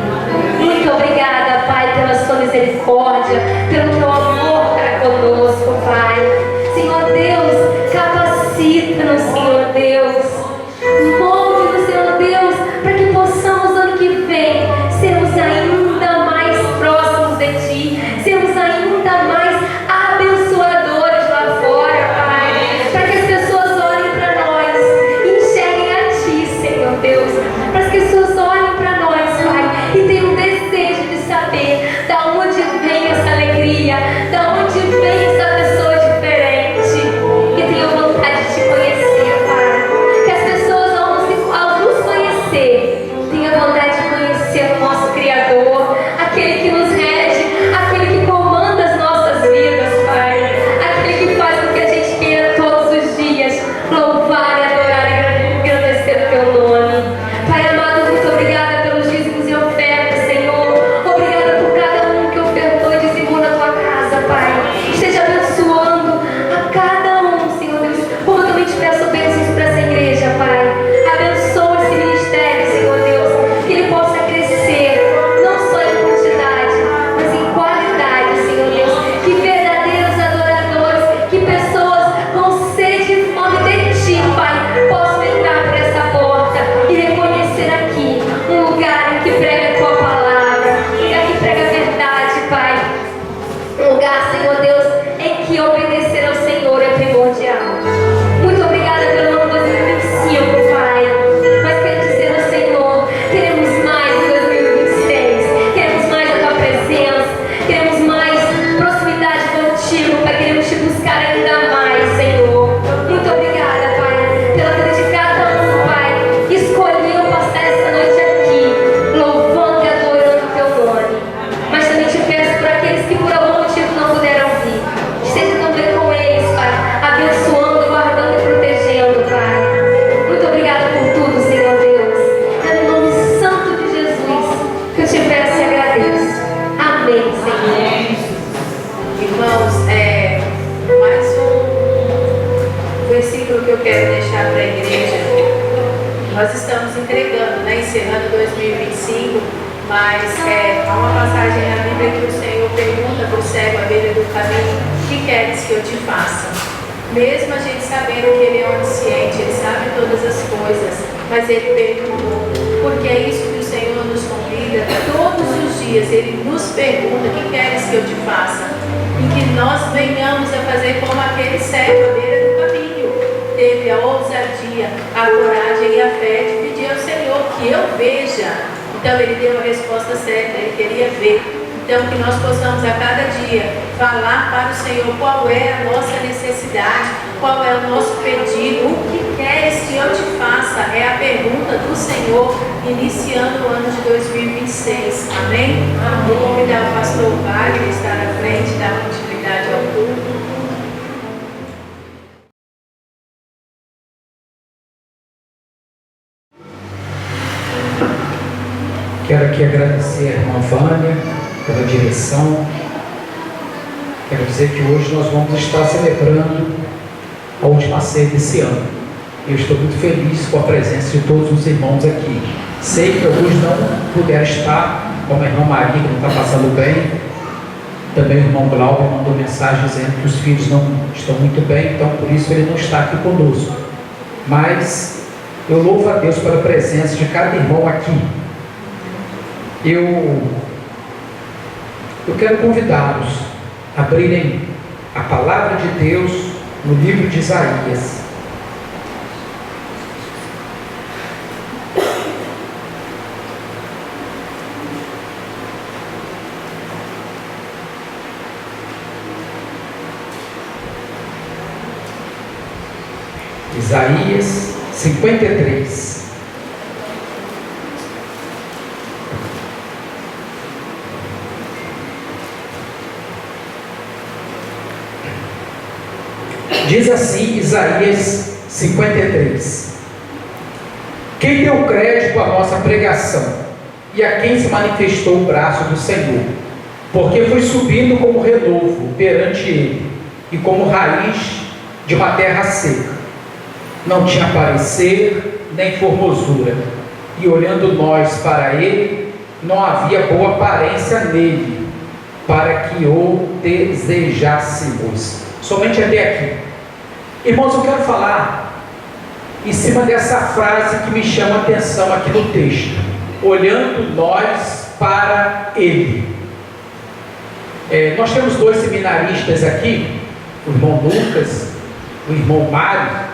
Muito obrigada, Pai, pela sua misericórdia, pelo teu amor para conosco, Pai. Senhor Deus, capacita-nos, Senhor Deus. Molde-nos, Senhor Deus, para que possamos, ano que vem, sermos ainda mais próximos de Ti, sermos ainda mais abençoadores lá fora, Pai. Para que as pessoas olhem para nós e enxerguem a Ti, Senhor Deus. Para que as pessoas olhem para nós, Pai, e tenham um desejo de saber da onde vem essa alegria, da onde vem essa pessoa diferente, e tenham vontade de Te conhecer, Pai. Que as pessoas, ao nos conhecer, tenham vontade de conhecer o nosso Criador, aquele que nos rege, aquele que comanda as nossas vidas, Pai, aquele que faz com que a gente queira todos os dias louvar, adorar e engrandecer o Teu nome. Pai amado, muito obrigada pelos dízimos e ofertas, Senhor. Obrigada por cada um que ofertou e dizimou na Tua casa, Pai. Esteja abençoando a cada um, Senhor Deus. Como eu também te peço bênçãos para essa igreja, Pai. Abençoa esse ministério, Senhor Deus, que ele possa crescer, não só em quantidade, mas em qualidade, Senhor Deus. Que verdadeiros adoradores, que pessoas com sede e fome de Ti, Pai, possam entrar por essa porta e reconhecer aqui um lugar em que prega a Tua palavra, um lugar que prega a verdade, Pai. Um lugar, Senhor Deus, em que obedecer ao Senhor é primordial. Muito obrigada pelo ano 2025, Pai. Mas quero dizer ao Senhor, queremos mais em 2026. Queremos mais a Tua presença. Queremos mais proximidade contigo, Pai. Queremos Te buscar ainda mais, Senhor. Muito obrigada, Pai, pela vida de cada um, Pai, que escolheu passar essa noite aqui, louvando e adorando o Teu nome. Mas também te peço por aqueles que por algum motivo não puderam vir. Esteja também com eles, Pai, abençoando, guardando e protegendo, Pai. Muito obrigada por tudo, Senhor Deus. É no nome santo de Jesus que eu te peço e agradeço. Amém, Senhor. Irmãos, mais um versículo que eu quero deixar para a igreja. Nós estamos entregando, né, encerrando 2025, mas há uma passagem na Bíblia que o Senhor pergunta para o cego à beira do caminho: o que queres que eu te faça? Mesmo a gente sabendo que Ele é onisciente, Ele sabe todas as coisas, mas Ele perguntou, porque é isso que o Senhor nos convida todos os dias. Ele nos pergunta: o que queres que eu te faça? E que nós venhamos a fazer como aquele cego à beira do caminho. Teve a ousadia, a coragem e a fé de pedir ao Senhor que eu veja. Então Ele deu a resposta certa, Ele queria ver. Então que nós possamos a cada dia falar para o Senhor qual é a nossa necessidade, qual é o nosso pedido, o que queres que eu te faça? É a pergunta do Senhor, iniciando o ano de 2026. Amém? Vou convidar o pastor Wagner a estar na frente, dar continuidade ao culto. Quero aqui agradecer a irmã Vânia pela direção. Quero dizer que hoje nós vamos estar celebrando a última ceia desse ano. Eu estou muito feliz com a presença de todos os irmãos aqui. Sei que alguns não puderam estar, como a irmã Maria, que não está passando bem. Também o irmão Glauber mandou mensagem dizendo que os filhos não estão muito bem, então por isso ele não está aqui conosco. Mas eu louvo a Deus pela presença de cada irmão aqui. Eu quero convidá-los a abrirem a palavra de Deus no livro de Isaías. Isaías 53. Diz assim Isaías 53: quem deu crédito à nossa pregação e a quem se manifestou o braço do Senhor? Porque foi subindo como renovo perante ele, e como raiz de uma terra seca. Não tinha parecer, nem formosura, e olhando nós para ele, não havia boa aparência nele, para que o desejássemos. Somente até aqui. Irmãos, eu quero falar em cima dessa frase que me chama a atenção aqui no texto. Olhando nós para ele. Nós temos dois seminaristas aqui, o irmão Lucas, o irmão Mário,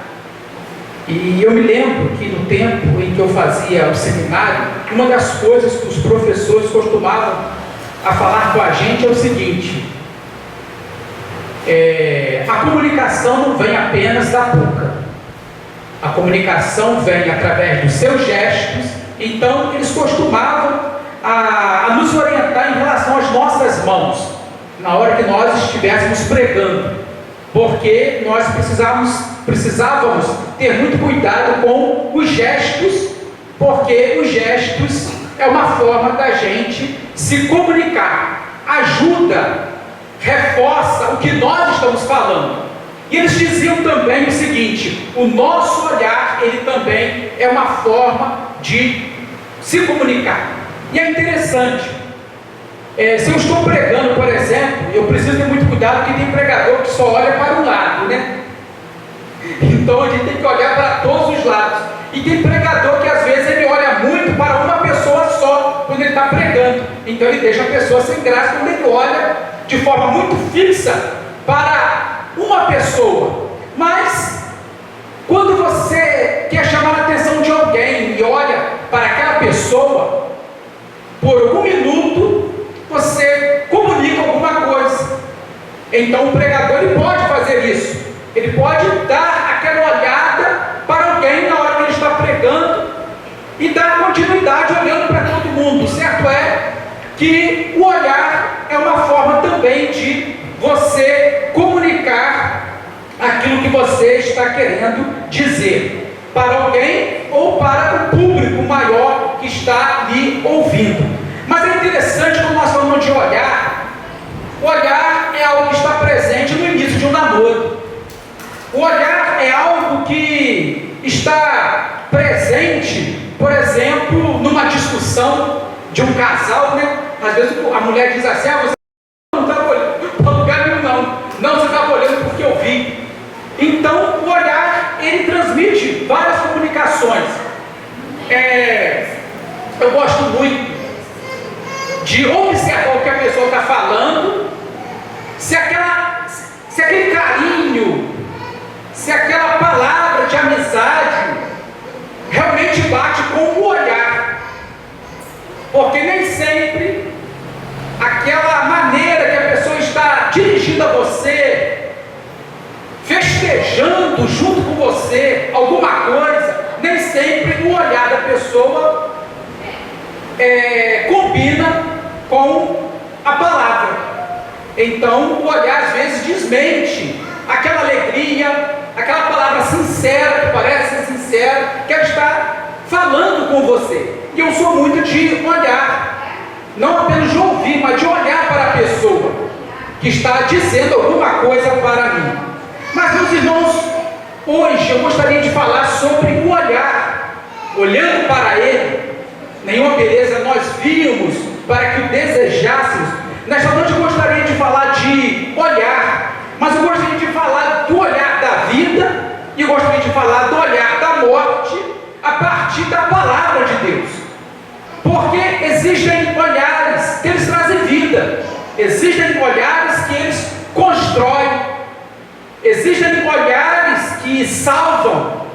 e eu me lembro que no tempo em que eu fazia o seminário, uma das coisas que os professores costumavam a falar com a gente é o seguinte: a comunicação não vem apenas da boca, a comunicação vem através dos seus gestos. Então eles costumavam a nos orientar em relação às nossas mãos, na hora que nós estivéssemos pregando, porque nós precisávamos ter muito cuidado com os gestos, porque os gestos é uma forma da gente se comunicar, ajuda, reforça o que nós estamos falando. E eles diziam também o seguinte: o nosso olhar, ele também é uma forma de se comunicar. E é interessante, se eu estou pregando, por exemplo, eu preciso ter muito cuidado, porque tem pregador que só olha para um lado, né? Então a gente tem que olhar para todos os lados. E tem pregador que às vezes ele olha muito para uma pessoa só quando ele está pregando. Então ele deixa a pessoa sem graça quando ele olha de forma muito fixa para uma pessoa. Mas quando você quer chamar a atenção de alguém e olha para aquela pessoa por um minuto, você comunica alguma coisa. Então o pregador ele pode fazer isso. Ele pode dar aquela olhada para alguém na hora que ele está pregando e dar continuidade olhando para todo mundo. Certo é que o olhar é uma forma também de você comunicar aquilo que você está querendo dizer para alguém ou para o público maior que está lhe ouvindo. Mas é interessante quando nós falamos de olhar. O olhar é algo que está presente no início de um namoro. O olhar é algo que está presente, por exemplo, numa discussão de um casal, né? Às vezes a mulher diz assim: você não está olhando para lugar nenhum, não, você está olhando porque eu vi. Então o olhar, ele transmite várias comunicações. Eu gosto muito de observar o que a pessoa está falando, se aquele carinho, se aquela palavra de amizade realmente bate com o olhar, porque nem sempre aquela maneira que a pessoa está dirigindo a você, festejando junto com você alguma coisa, nem sempre o olhar da pessoa combina com a palavra. Então o olhar às vezes desmente aquela alegria, aquela palavra sincera, que parece ser sincera, que ela está falando com você. E eu sou muito de olhar, não apenas de ouvir, mas de olhar para a pessoa que está dizendo alguma coisa para mim. Mas, meus irmãos, hoje eu gostaria de falar sobre o olhar. Olhando para ele, nenhuma beleza nós vimos para que o desejássemos. Nesta noite eu gostaria de falar de olhar, mas eu gostaria de falar do olhar da vida e eu gostaria de falar do olhar da morte a partir da palavra de Deus. Porque existem olhares que eles trazem vida, existem olhares que eles constroem, existem olhares que salvam,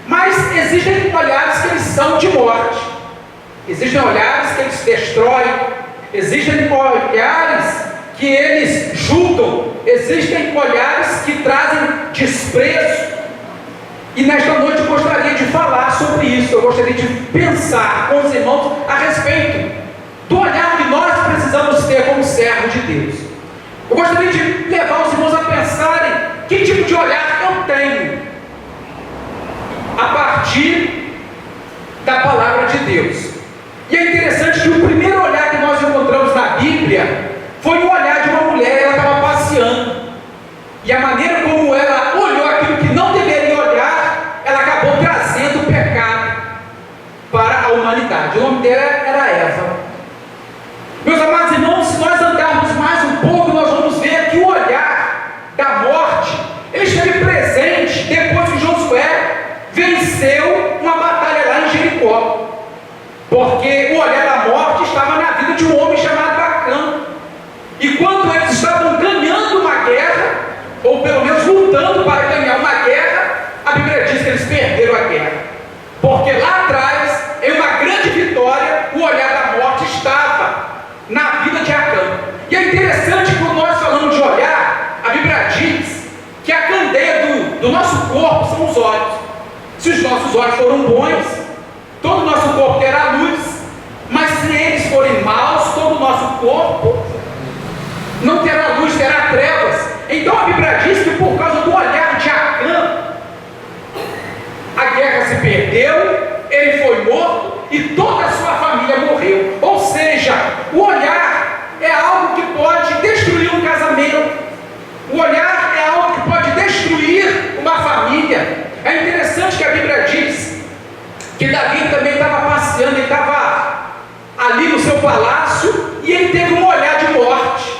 mas existem olhares que eles são de morte, existem olhares que eles destroem, existem olhares que eles julgam, existem olhares que trazem desprezo. E nesta noite eu gostaria de falar sobre isso, eu gostaria de pensar com os irmãos a respeito do olhar que nós precisamos ter como servos de Deus. Eu gostaria de levar os irmãos a pensarem que tipo de olhar eu tenho a partir da palavra de Deus. E é interessante que o primeiro olhar que nós encontramos na Bíblia foi o olhar de uma mulher. Ela estava passeando, e a maneira como ela olhou aquilo que não deveria olhar, ela acabou trazendo o pecado para a humanidade. O nome dela era Eva. Meus amados irmãos, se nós andarmos mais um pouco, nós vamos ver que o olhar da morte, ele esteve presente depois que Josué venceu uma batalha lá em Jericó. Porque o olhar da morte estava na vida de um homem chamado Acã. E quando eles estavam ganhando uma guerra, ou pelo menos lutando para ganhar uma guerra, a Bíblia diz que eles perderam a guerra. Porque lá atrás, em uma grande vitória, o olhar da morte estava na vida de Acã. E é interessante que quando nós falamos de olhar, a Bíblia diz que a candeia do nosso corpo são os olhos. Se os nossos olhos foram bons, todo o nosso corpo terá luz. Mas se eles forem maus, todo o nosso corpo não terá luz, terá trevas. Então a Bíblia diz que por causa do olhar de Acã, a guerra se perdeu, ele foi morto e toda a sua família morreu. Ou seja, o olhar é algo que pode destruir um casamento. O olhar é algo que pode destruir uma família. É interessante que a Bíblia diz que Davi também estava passeando, ele estava ali no seu palácio e ele teve um olhar de morte.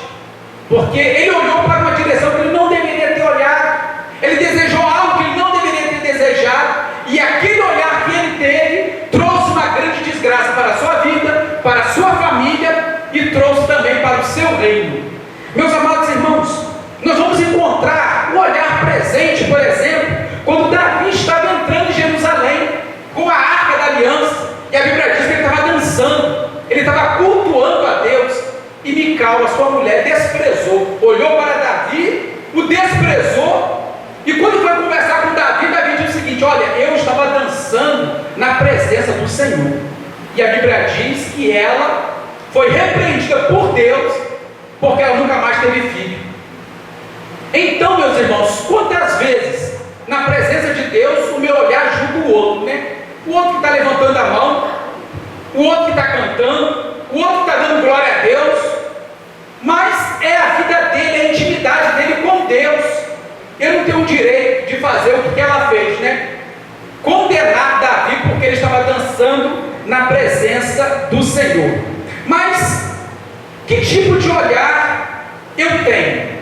Porque ele olhou para uma direção que ele não deveria ter olhado. Ele desejou algo que ele não deveria ter desejado. E aquele olhar que ele teve trouxe uma grande desgraça para a sua vida, para a sua família e trouxe também para o seu reino. Meus amados irmãos, nós vamos encontrar o olhar presente, por exemplo, quando Davi estava entrando em Jerusalém com a Arca da Aliança. E a Bíblia diz que ele estava dançando, ele estava cultuando a Deus. E Mical, a sua mulher, desprezou, olhou para Davi, o desprezou, e quando foi conversar com Davi, Davi disse o seguinte: olha, eu estava dançando na presença do Senhor. E a Bíblia diz que ela foi repreendida por Deus, porque ela nunca mais teve filho. Então, meus irmãos, quantas vezes na presença de Deus o meu olhar julga o outro, né? O outro que está levantando a mão, o outro que está cantando, o outro que está dando glória a Deus, mas é a vida dele, a intimidade dele com Deus. Eu não tenho o direito de fazer o que ela fez, né? Condenar Davi porque ele estava dançando na presença do Senhor. Mas que tipo de olhar eu tenho?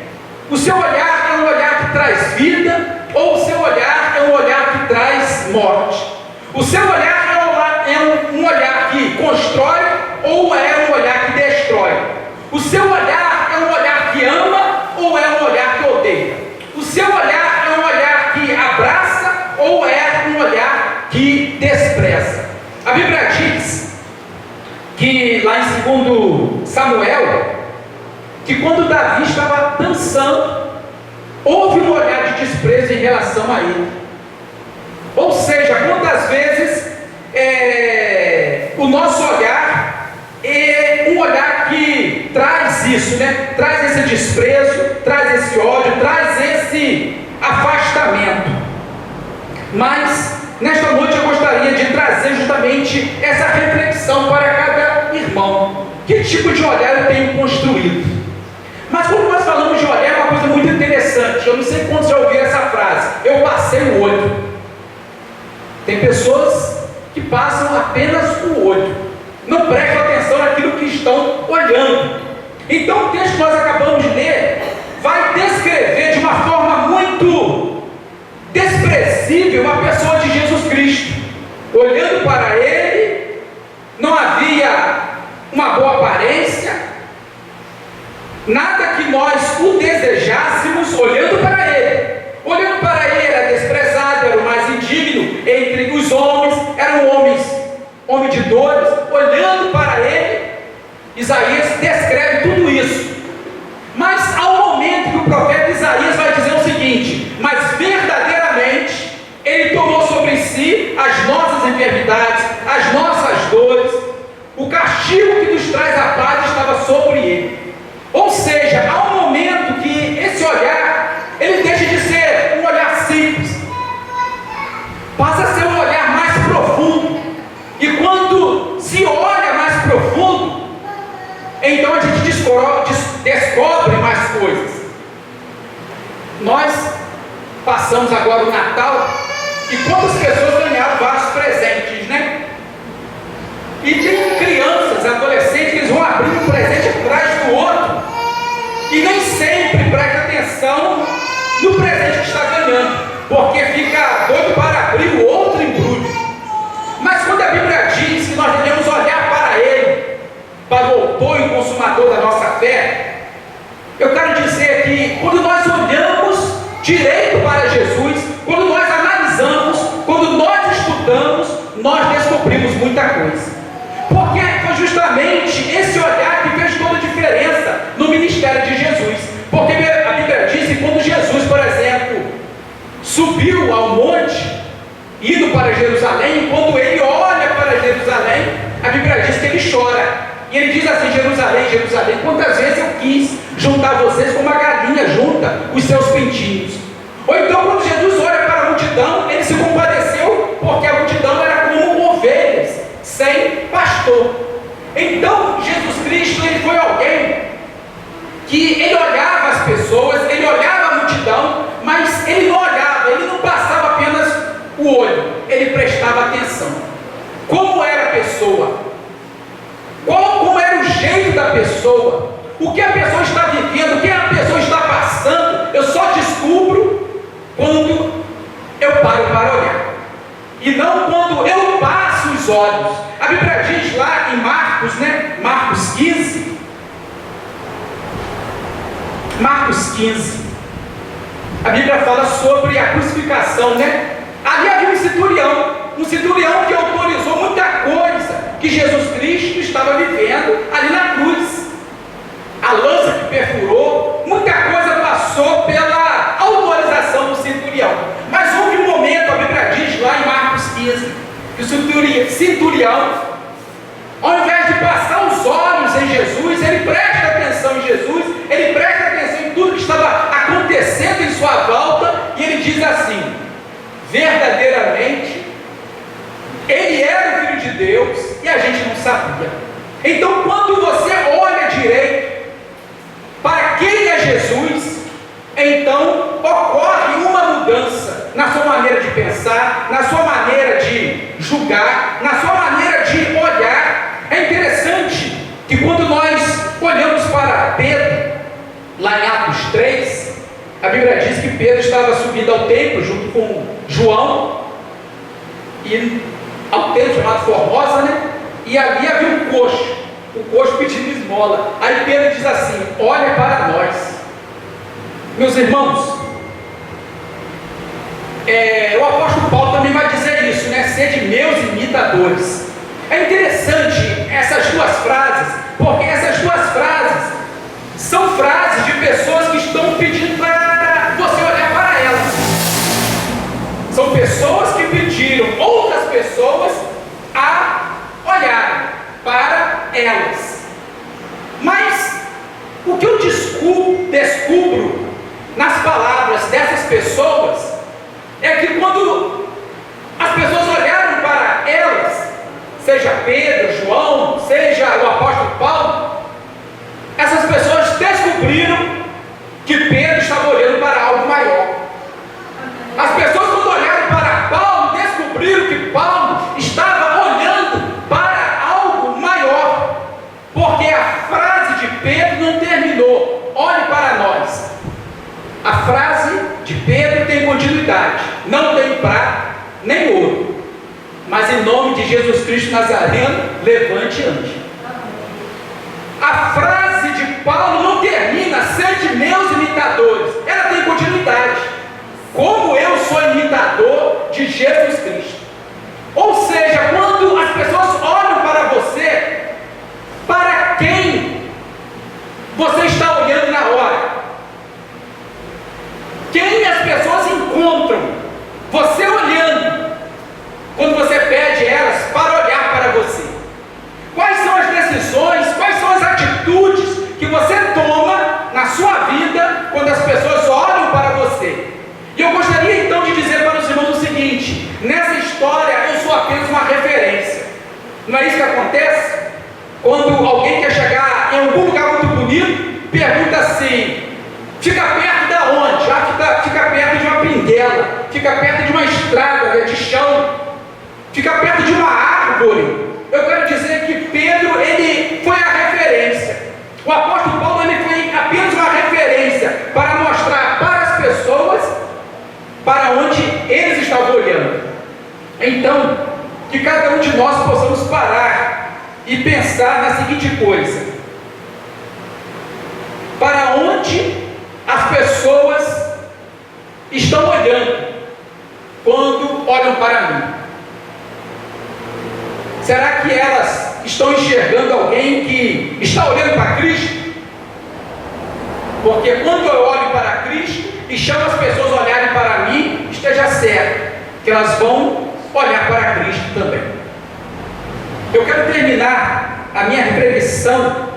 O seu olhar é um olhar que traz vida, ou o seu olhar é um olhar que traz morte? O seu olhar é um olhar que constrói, ou é um olhar que destrói? O seu olhar é um olhar que ama, ou é um olhar que odeia? O seu olhar é um olhar que abraça, ou é um olhar que despreza? A Bíblia diz que lá em 2 Samuel, que quando Davi estava dançando, houve um olhar de desprezo em relação a ele. Ou seja, quantas vezes o nosso olhar é um olhar que traz isso, né? Traz esse desprezo, traz esse ódio, traz esse afastamento. Mas nesta noite eu gostaria de trazer justamente essa reflexão para cada irmão. Que tipo de olhar eu tenho construído? Mas quando nós falamos de olhar, é uma coisa muito interessante. Eu não sei quantos já ouviram essa frase: eu passei o olho. Tem pessoas que passam apenas o olho, não prestam atenção naquilo que estão olhando. Então o texto que nós acabamos de ler vai descrever de uma forma muito desprezível uma pessoa de Jesus Cristo. Olhando para ele, não havia uma boa aparência, nada que nós o desejássemos. Olhando para ele, era desprezado, era o mais indigno entre os homens, eram homem de dores. Olhando para ele, Isaías descreve tudo isso. Mas há um momento que o profeta Isaías vai dizer o seguinte: mas verdadeiramente ele tomou sobre si as nossas enfermidades, as nossas dores, o castigo que nos traz a paz estava sobre ele. Ou seja, há um momento que esse olhar, ele deixa de ser descobrem mais coisas. Nós passamos agora o Natal e quantas pessoas ganharam vários presentes, né? E tem crianças, adolescentes, que eles vão abrir um presente atrás do outro e nem sempre presta atenção no presente que está ganhando, porque fica doido para abrir o outro embrulho. Mas quando a Bíblia diz que nós devemos olhar para Ele, para o autor e consumador da nossa fé, eu quero dizer que quando nós olhamos direito para Jesus, quando nós analisamos, quando nós estudamos, nós descobrimos muita coisa. Porque foi justamente esse olhar que fez toda a diferença no ministério de Jesus. Porque a Bíblia diz que quando Jesus, por exemplo, subiu ao monte, indo para Jerusalém, quando ele olha para Jerusalém, a Bíblia diz que ele chora. E ele diz assim: Jerusalém, Jerusalém, quantas vezes eu quis juntar vocês como uma galinha junta os seus pintinhos. Ou então, quando Jesus olha para a multidão, ele se compadeceu, porque a multidão era como ovelhas sem pastor. Então, Jesus Cristo, ele foi alguém que ele olhava as pessoas, ele olhava a multidão, mas ele não olhava, ele não passava apenas o olho, ele prestava atenção. Como era a pessoa? Como era o jeito da pessoa? O que a pessoa está vivendo? O que a pessoa está passando? Eu só descubro quando eu paro para olhar, e não quando eu passo os olhos. A Bíblia diz lá em Marcos, né? Marcos 15. Marcos 15. A Bíblia fala sobre a crucificação, né? Ali havia um centurião que autorizou muita coisa que Jesus Cristo estava vivendo ali na cruz. A lança que perfurou, muita coisa passou pela autorização do centurião. Mas houve um momento, a Bíblia diz lá em Marcos 15, que o centurião, ao invés de passar os olhos em Jesus, ele presta atenção em Jesus, ele presta atenção em tudo que estava acontecendo em sua volta, e ele diz assim: verdadeiramente, ele era o Filho de Deus e a gente não sabia. Então, quando você olha direito para quem é Jesus, então ocorre uma mudança na sua maneira de pensar, na sua maneira de julgar, na sua maneira de olhar. É interessante que quando nós olhamos para Pedro, lá em Atos 3, a Bíblia diz que Pedro estava subindo ao templo junto com João, e ao templo chamado Formosa, né? E ali havia um coxo, o coxo pedindo esmola. Aí Pedro diz assim: olha para nós. Meus irmãos, o apóstolo Paulo também vai dizer isso, né? Sede meus imitadores. É interessante essas duas frases, porque essas duas frases são frases de pessoas que estão pedindo para você olhar para elas. São pessoas que pediram outras pessoas a olhar para elas. Mas o que eu descubro nas palavras dessas pessoas é que quando as pessoas olharam para elas, seja Pedro, João, seja o apóstolo Paulo, essas pessoas descobriram que Pedro estava olhando para algo maior. As pessoas, quando olharam para Paulo, descobriram que Paulo estava olhando para algo maior, porque a frase de Pedro não terminou: olhe para nós. A frase de Pedro tem continuidade: não tem prata nem ouro, mas em nome de Jesus Cristo Nazareno, levante e ande. A frase de Paulo não termina: sede meus imitadores. Ela tem continuidade: como eu sou imitador de Jesus Cristo. Ou seja, quando as pessoas olham para você, para quem você está olhando na hora? Quem as pessoas encontram você olhando quando você pede elas para olhar para você? Quais são as decisões, quais são as atitudes que você toma na sua vida quando as pessoas olham para você? E eu gostaria então de dizer para os irmãos o seguinte: nessa história eu sou apenas uma referência. Não é isso que acontece? Quando alguém quer chegar em algum lugar muito bonito, pergunta assim: fica perto da onde? Fica perto de uma pinguela, fica perto de uma estrada de chão, fica perto de uma árvore. Eu quero dizer que Pedro, ele foi a referência. O apóstolo Paulo, ele foi apenas uma referência para mostrar para as pessoas para onde eles estavam olhando. Então, que cada um de nós possamos parar e pensar na seguinte coisa: para onde as pessoas estão olhando quando olham para mim? Será que elas estão enxergando alguém que está olhando para Cristo? Porque quando eu olho para Cristo e chamo as pessoas a olharem para mim, esteja certo que elas vão olhar para Cristo também. Eu quero terminar a minha reflexão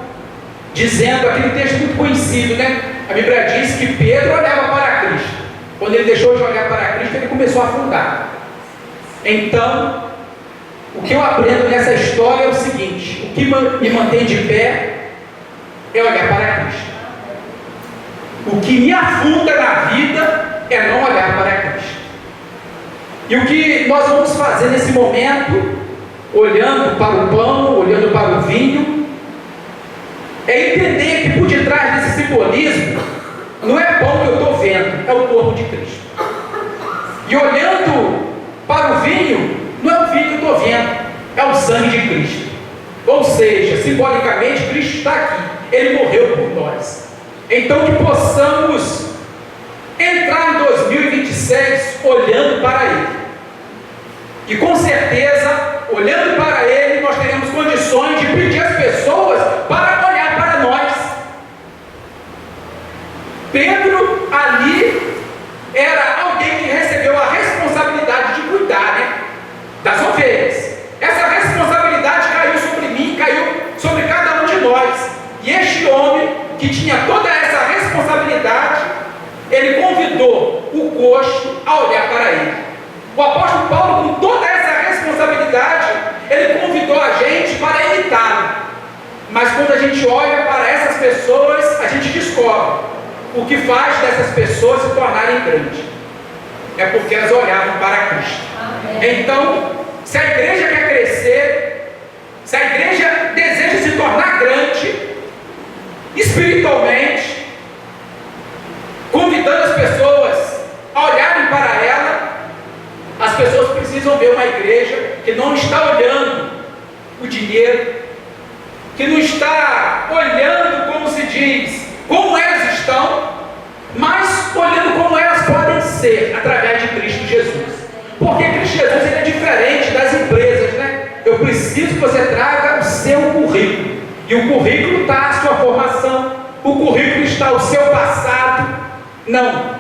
dizendo aquele texto muito conhecido, né? A Bíblia diz que Pedro olhava para Cristo. Quando ele deixou de olhar para Cristo, ele começou a afundar. Então, o que eu aprendo nessa história é o seguinte: o que me mantém de pé é olhar para Cristo. O que me afunda na vida é não olhar para Cristo. E o que nós vamos fazer nesse momento, olhando para o pão, olhando para o vinho, é entender que por detrás desse simbolismo não é pão que eu estou vendo, é o corpo de Cristo. E olhando para o vinho, não é o vinho que eu estou vendo, é o sangue de Cristo. Ou seja, simbolicamente, Cristo está aqui, Ele morreu por nós. Então que possamos entrar em 2026 olhando para Ele. E com certeza, olhando para Ele, nós teremos condições de pedir às pessoas para olhar para nós. Pedro ali era alguém que recebeu a responsabilidade de cuidar, né, das ovelhas. Essa responsabilidade caiu sobre mim, caiu sobre cada um de nós. E este homem, que tinha toda essa responsabilidade, ele convidou o coxo a olhar para ele. O apóstolo Paulo, com toda essa responsabilidade, ele convidou a gente para imitá-lo. Mas quando a gente olha para essas pessoas, a gente descobre o que faz dessas pessoas se tornarem grandes. É porque elas olhavam para Cristo. Então, se a igreja quer crescer, se a igreja deseja se tornar grande espiritualmente, convidando as pessoas a olharem para ela, as pessoas precisam ver uma igreja que não está olhando o dinheiro, que não está olhando, como se diz, como elas estão, mas olhando como elas podem ser através de Cristo Jesus. Porque Cristo Jesus, ele é diferente das empresas, né? Eu preciso que você traga o seu currículo. E o currículo está a sua formação, o currículo está o seu passado. Não.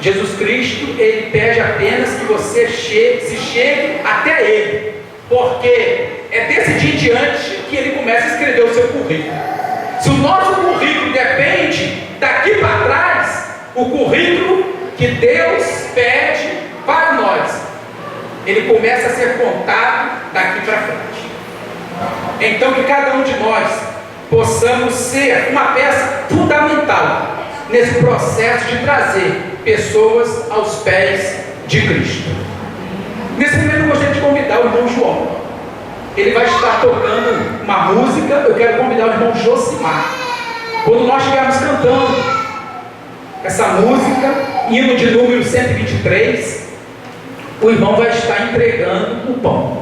Jesus Cristo, ele pede apenas que você chegue até Ele. Porque é desse dia em diante que ele começa a escrever o seu currículo. Se o nosso currículo depende daqui para trás, o currículo que Deus pede para nós, ele começa a ser contado daqui para frente. Então que cada um de nós possamos ser uma peça fundamental nesse processo de trazer pessoas aos pés de Cristo. Nesse momento eu gostaria de convidar o irmão João. Ele vai estar tocando uma música. Eu quero convidar o irmão Josimar. Quando nós estivermos cantando essa música, hino de número 123, o irmão vai estar entregando o pão.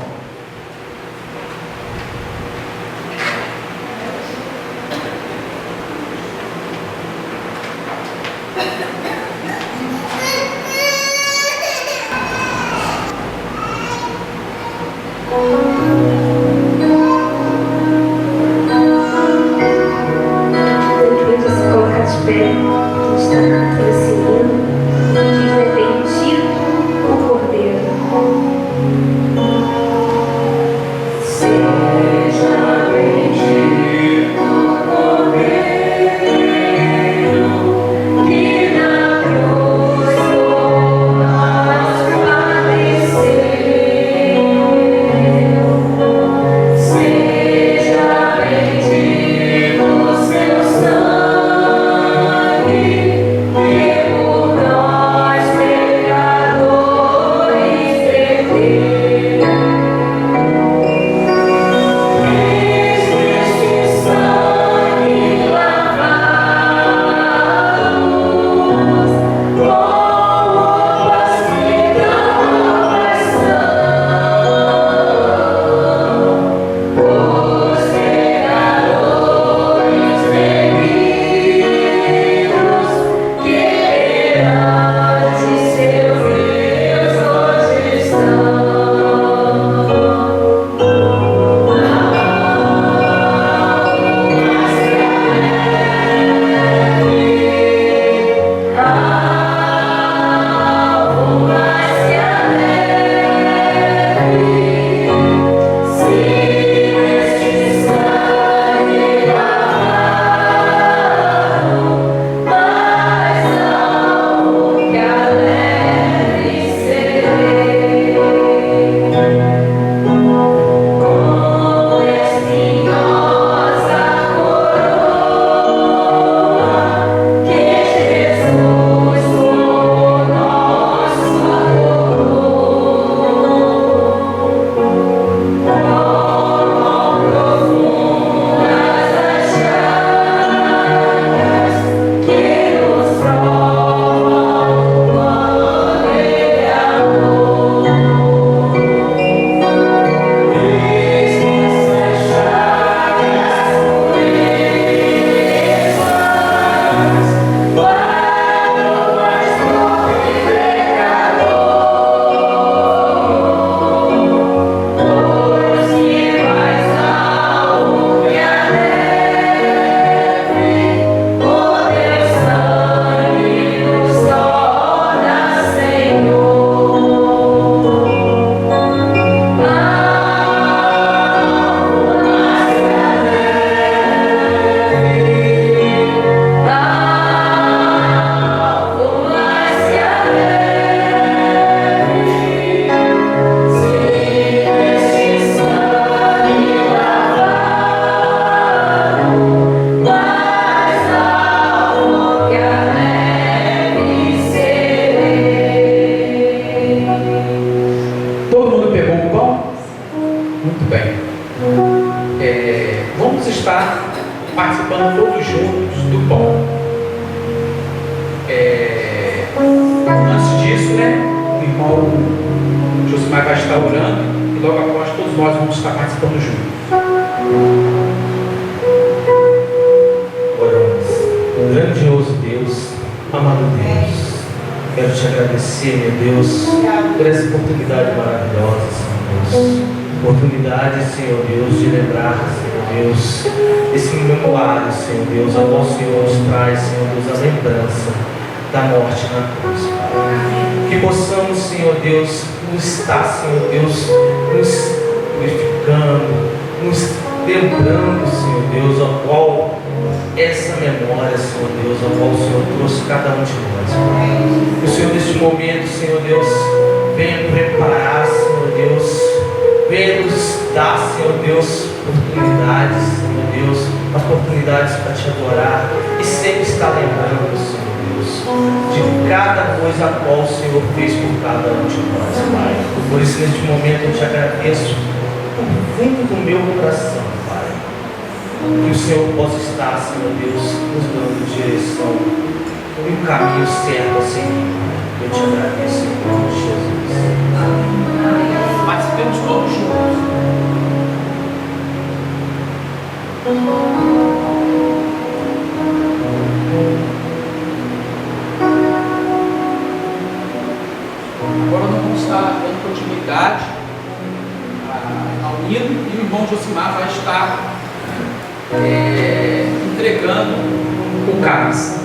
Muito bem. Vamos estar participando todos juntos do pão. Antes disso, o irmão Josimar vai estar orando e logo após todos nós vamos estar participando juntos. Oramos. Grandioso Deus, amado Deus, quero te agradecer, meu Deus, por essa oportunidade maravilhosa, Senhor Deus. Oportunidade, Senhor Deus, de lembrar, Senhor Deus, esse memorial, Senhor Deus, ao qual o Senhor nos traz, Senhor Deus, a lembrança da morte na cruz, Pai. Que possamos, Senhor Deus, nos estar, Senhor Deus, nos purificando, nos lembrando, Senhor Deus, ao qual essa memória, Senhor Deus, ao qual o Senhor trouxe cada um de nós, Pai. Que o Senhor, neste momento, Senhor Deus, venha preparar, Senhor Deus, venha nos dar, Senhor Deus, oportunidades, Senhor Deus, oportunidades para te adorar e sempre estar lembrando, Senhor Deus, de cada coisa a qual o Senhor fez por cada um de nós, Pai. Por isso, neste momento, eu te agradeço do fundo do meu coração, Pai. Que o Senhor possa estar, Senhor Deus, nos dando direção e um caminho certo a seguir. Eu te agradeço em nome de Jesus. Amém. Participemos todos juntos. Agora nós vamos estar dando continuidade ao hino e o irmão Josimar vai estar entregando o cálice.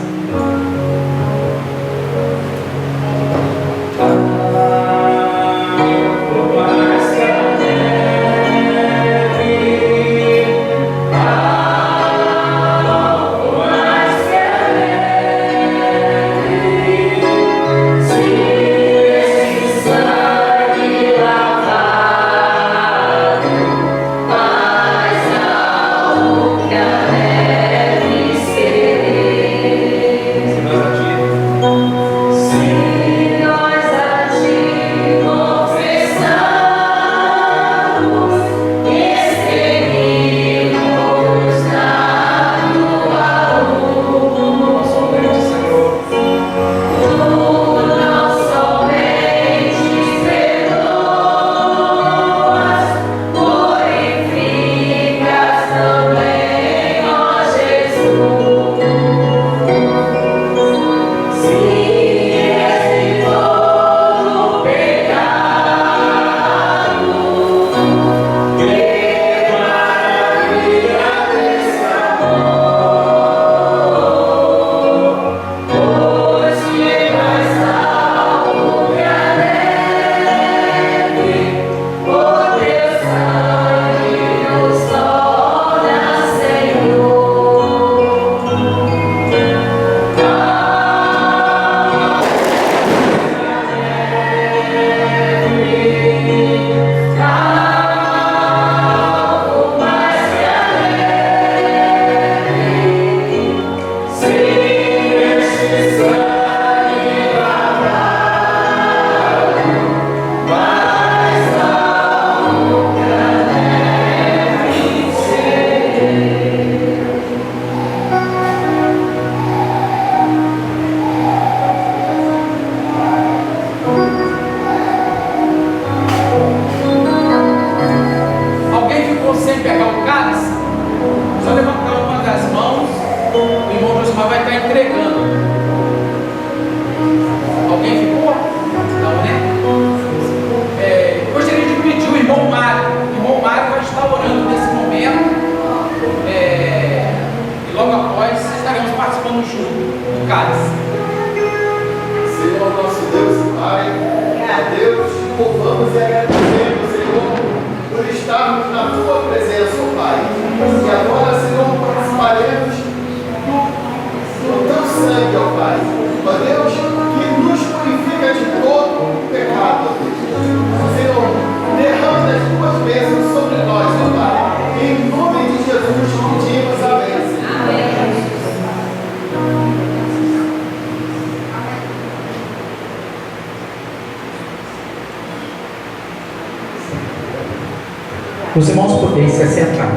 Os irmãos poderem se assentar.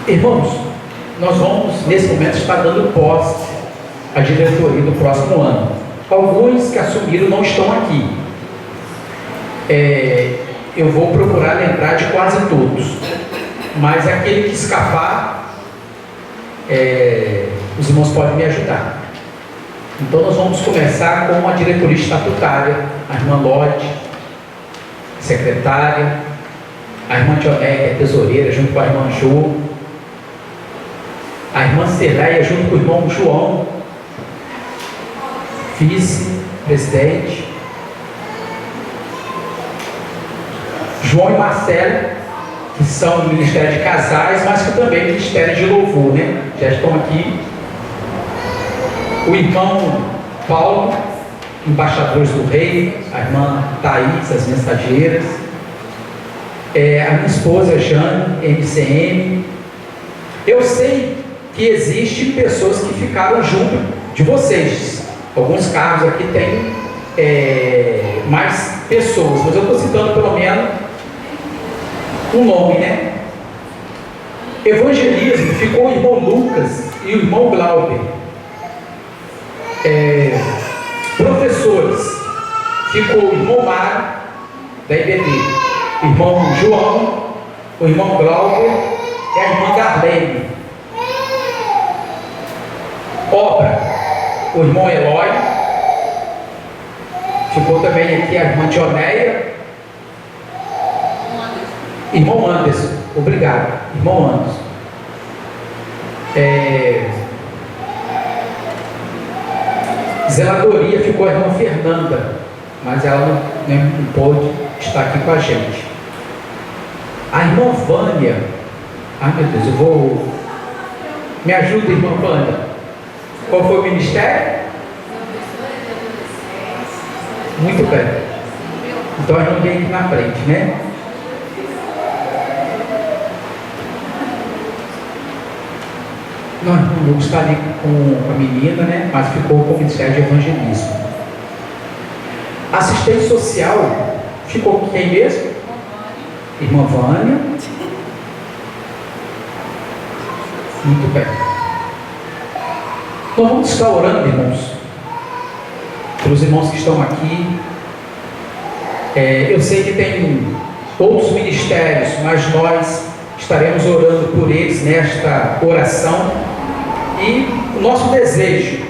Irmãos, nós vamos, nesse momento, estar dando posse à diretoria do próximo ano. Alguns que assumiram não estão aqui. Eu vou procurar lembrar de quase todos. Mas aquele que escapar, os irmãos podem me ajudar. Então nós vamos começar com a diretoria estatutária, a irmã Lodi, secretária, a irmã Dionéia, que é tesoureira, junto com a irmã Jo, a irmã Celéia, junto com o irmão João, vice-presidente, João e Marcelo, que são do Ministério de Casais, mas que também é Ministério de Louvor, né? Já estão aqui. O irmão Paulo, embaixadores do rei, a irmã Thaís, as mensageiras, a minha esposa Jane, MCM. Eu sei que existem pessoas que ficaram junto de vocês. Alguns cargos aqui tem mais pessoas, mas eu estou citando pelo menos um nome, né? Evangelismo ficou o irmão Lucas e o irmão Glauber. Professores ficou o irmão Mário da IBD, o irmão João, o irmão Glauber e a irmã Darlene. Obra, o irmão Eloy, ficou também aqui a irmã Dionéia, irmão Anderson, obrigado, irmão Anderson. Zeladoria ficou a irmã Fernanda, mas ela não pôde estar aqui com a gente. A irmã Vânia, ai meu Deus, eu vou. Me ajuda, irmã Vânia. Qual foi o ministério? Muito bem. Então a irmã vem aqui na frente, né? Não, o Lucas está ali com a menina, né? Mas ficou com o Ministério de Evangelismo. Assistente social ficou com quem mesmo? Irmã Vânia. Muito bem. Nós vamos estar orando, irmãos, pelos irmãos que estão aqui. Eu sei que tem outros ministérios, mas nós estaremos orando por eles nesta oração. E o nosso desejo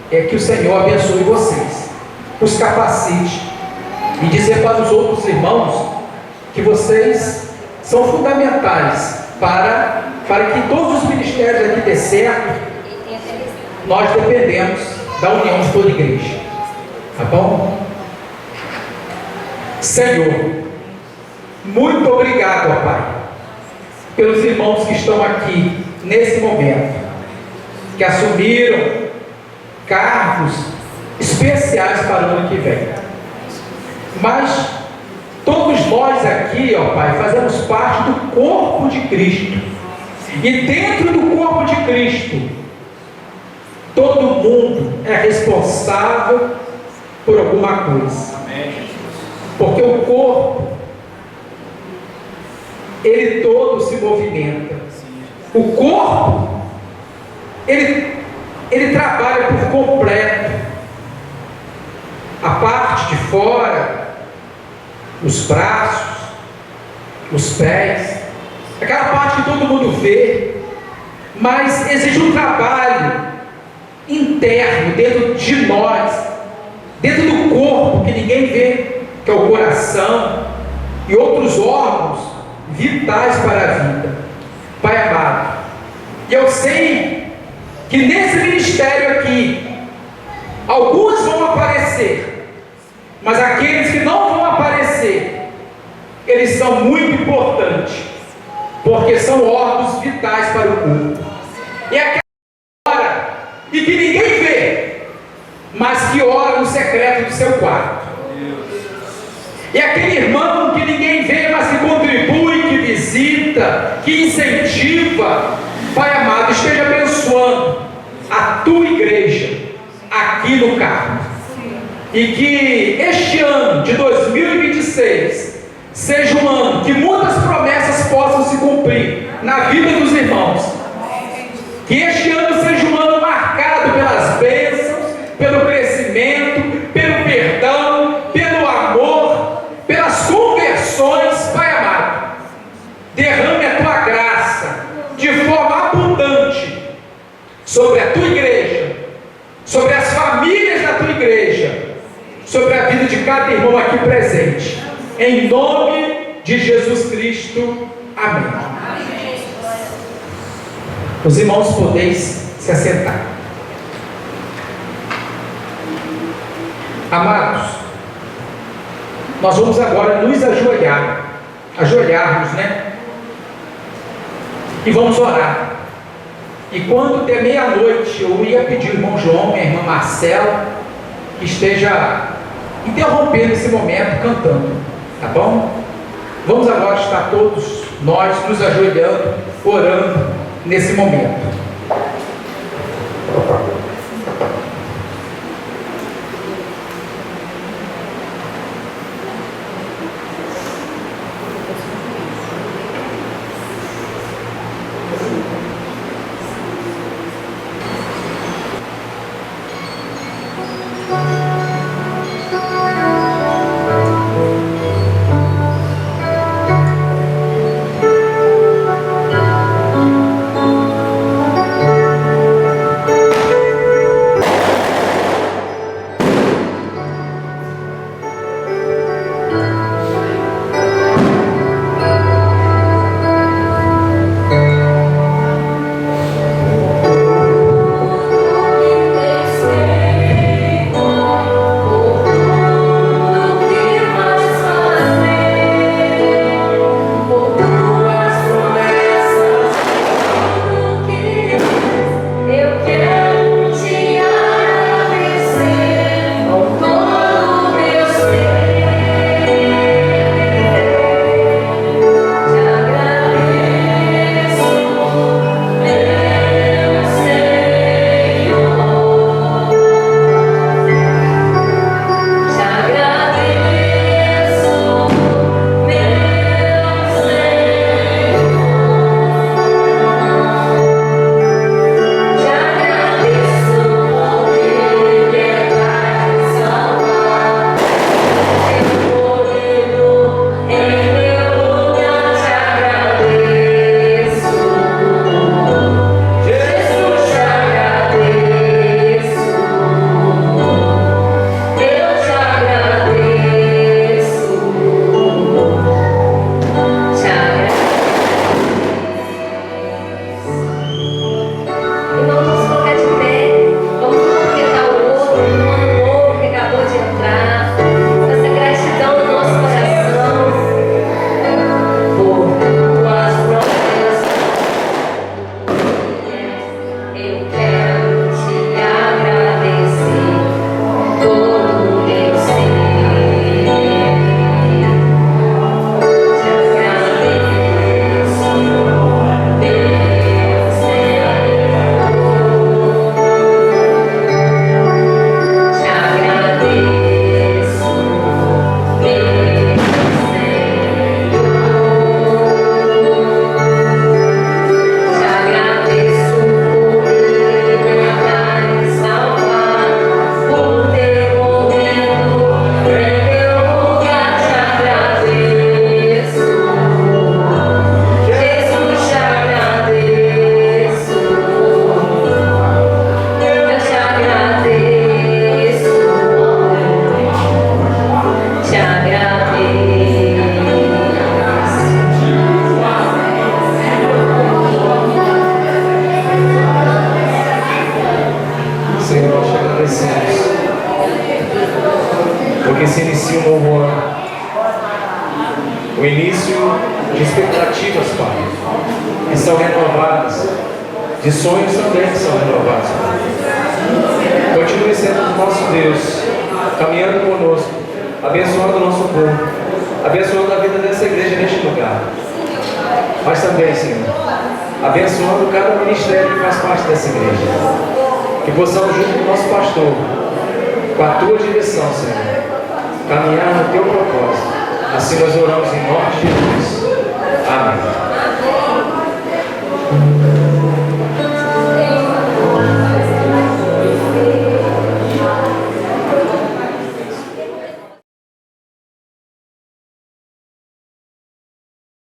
é que o Senhor abençoe vocês, os capacite e dizer para os outros irmãos que vocês são fundamentais para que todos os ministérios aqui dê certo. Nós dependemos da união de toda a igreja, tá bom? Senhor, muito obrigado, ó Pai, pelos irmãos que estão aqui nesse momento, que assumiram cargos especiais para o ano que vem. Mas todos nós aqui, ó Pai, fazemos parte do corpo de Cristo. E dentro do corpo de Cristo, todo mundo é responsável por alguma coisa. Porque o corpo, ele todo se movimenta. O corpo, ele trabalha por completo. A parte de fora, os braços, os pés, aquela parte que todo mundo vê, mas existe um trabalho interno dentro de nós, dentro do corpo que ninguém vê, que é o coração e outros órgãos vitais para a vida. Pai amado, e eu sei que nesse ministério aqui alguns vão aparecer, mas aqueles que não vão aparecer, eles são muito importantes, porque são órgãos vitais para o corpo. E aquela hora e que ninguém vê, mas que ora no secreto do seu quarto. E aquele irmão que ninguém vê, mas que contribui, que visita, que incentiva. Pai amado, esteja abençoando a tua igreja aqui no carro. e que este ano de 2026 seja um ano que muitas promessas possam se cumprir na vida dos irmãos. Que este ano seja um ano marcado pelas bênçãos, pelo crescimento, pelo perdão, pelo amor, pelas conversões. Pai amado, derrame a tua graça de forma abundante sobre a tua igreja, sobre as famílias da tua igreja, sobre a vida de cada irmão aqui presente. Em nome de Jesus Cristo. Amém. Os irmãos podeis se assentar. Amados, nós vamos agora nos ajoelharmos, né? E vamos orar. E quando der meia-noite, eu ia pedir ao irmão João, minha irmã Marcela, que esteja interrompendo esse momento cantando, tá bom? Vamos agora estar todos nós nos ajoelhando, orando nesse momento. porque se inicia um novo ano. O início de expectativas, Pai, que são renovadas, de sonhos também que são renovados, Pai. Continue sendo nosso Deus, caminhando conosco, abençoando o nosso povo, abençoando a vida dessa igreja neste lugar. Mas também, Senhor, abençoando cada ministério que faz parte dessa igreja. Que possamos, junto com o nosso pastor, com a tua direção, Senhor. Caminhar no teu propósito. Assim nós oramos em nome de Jesus.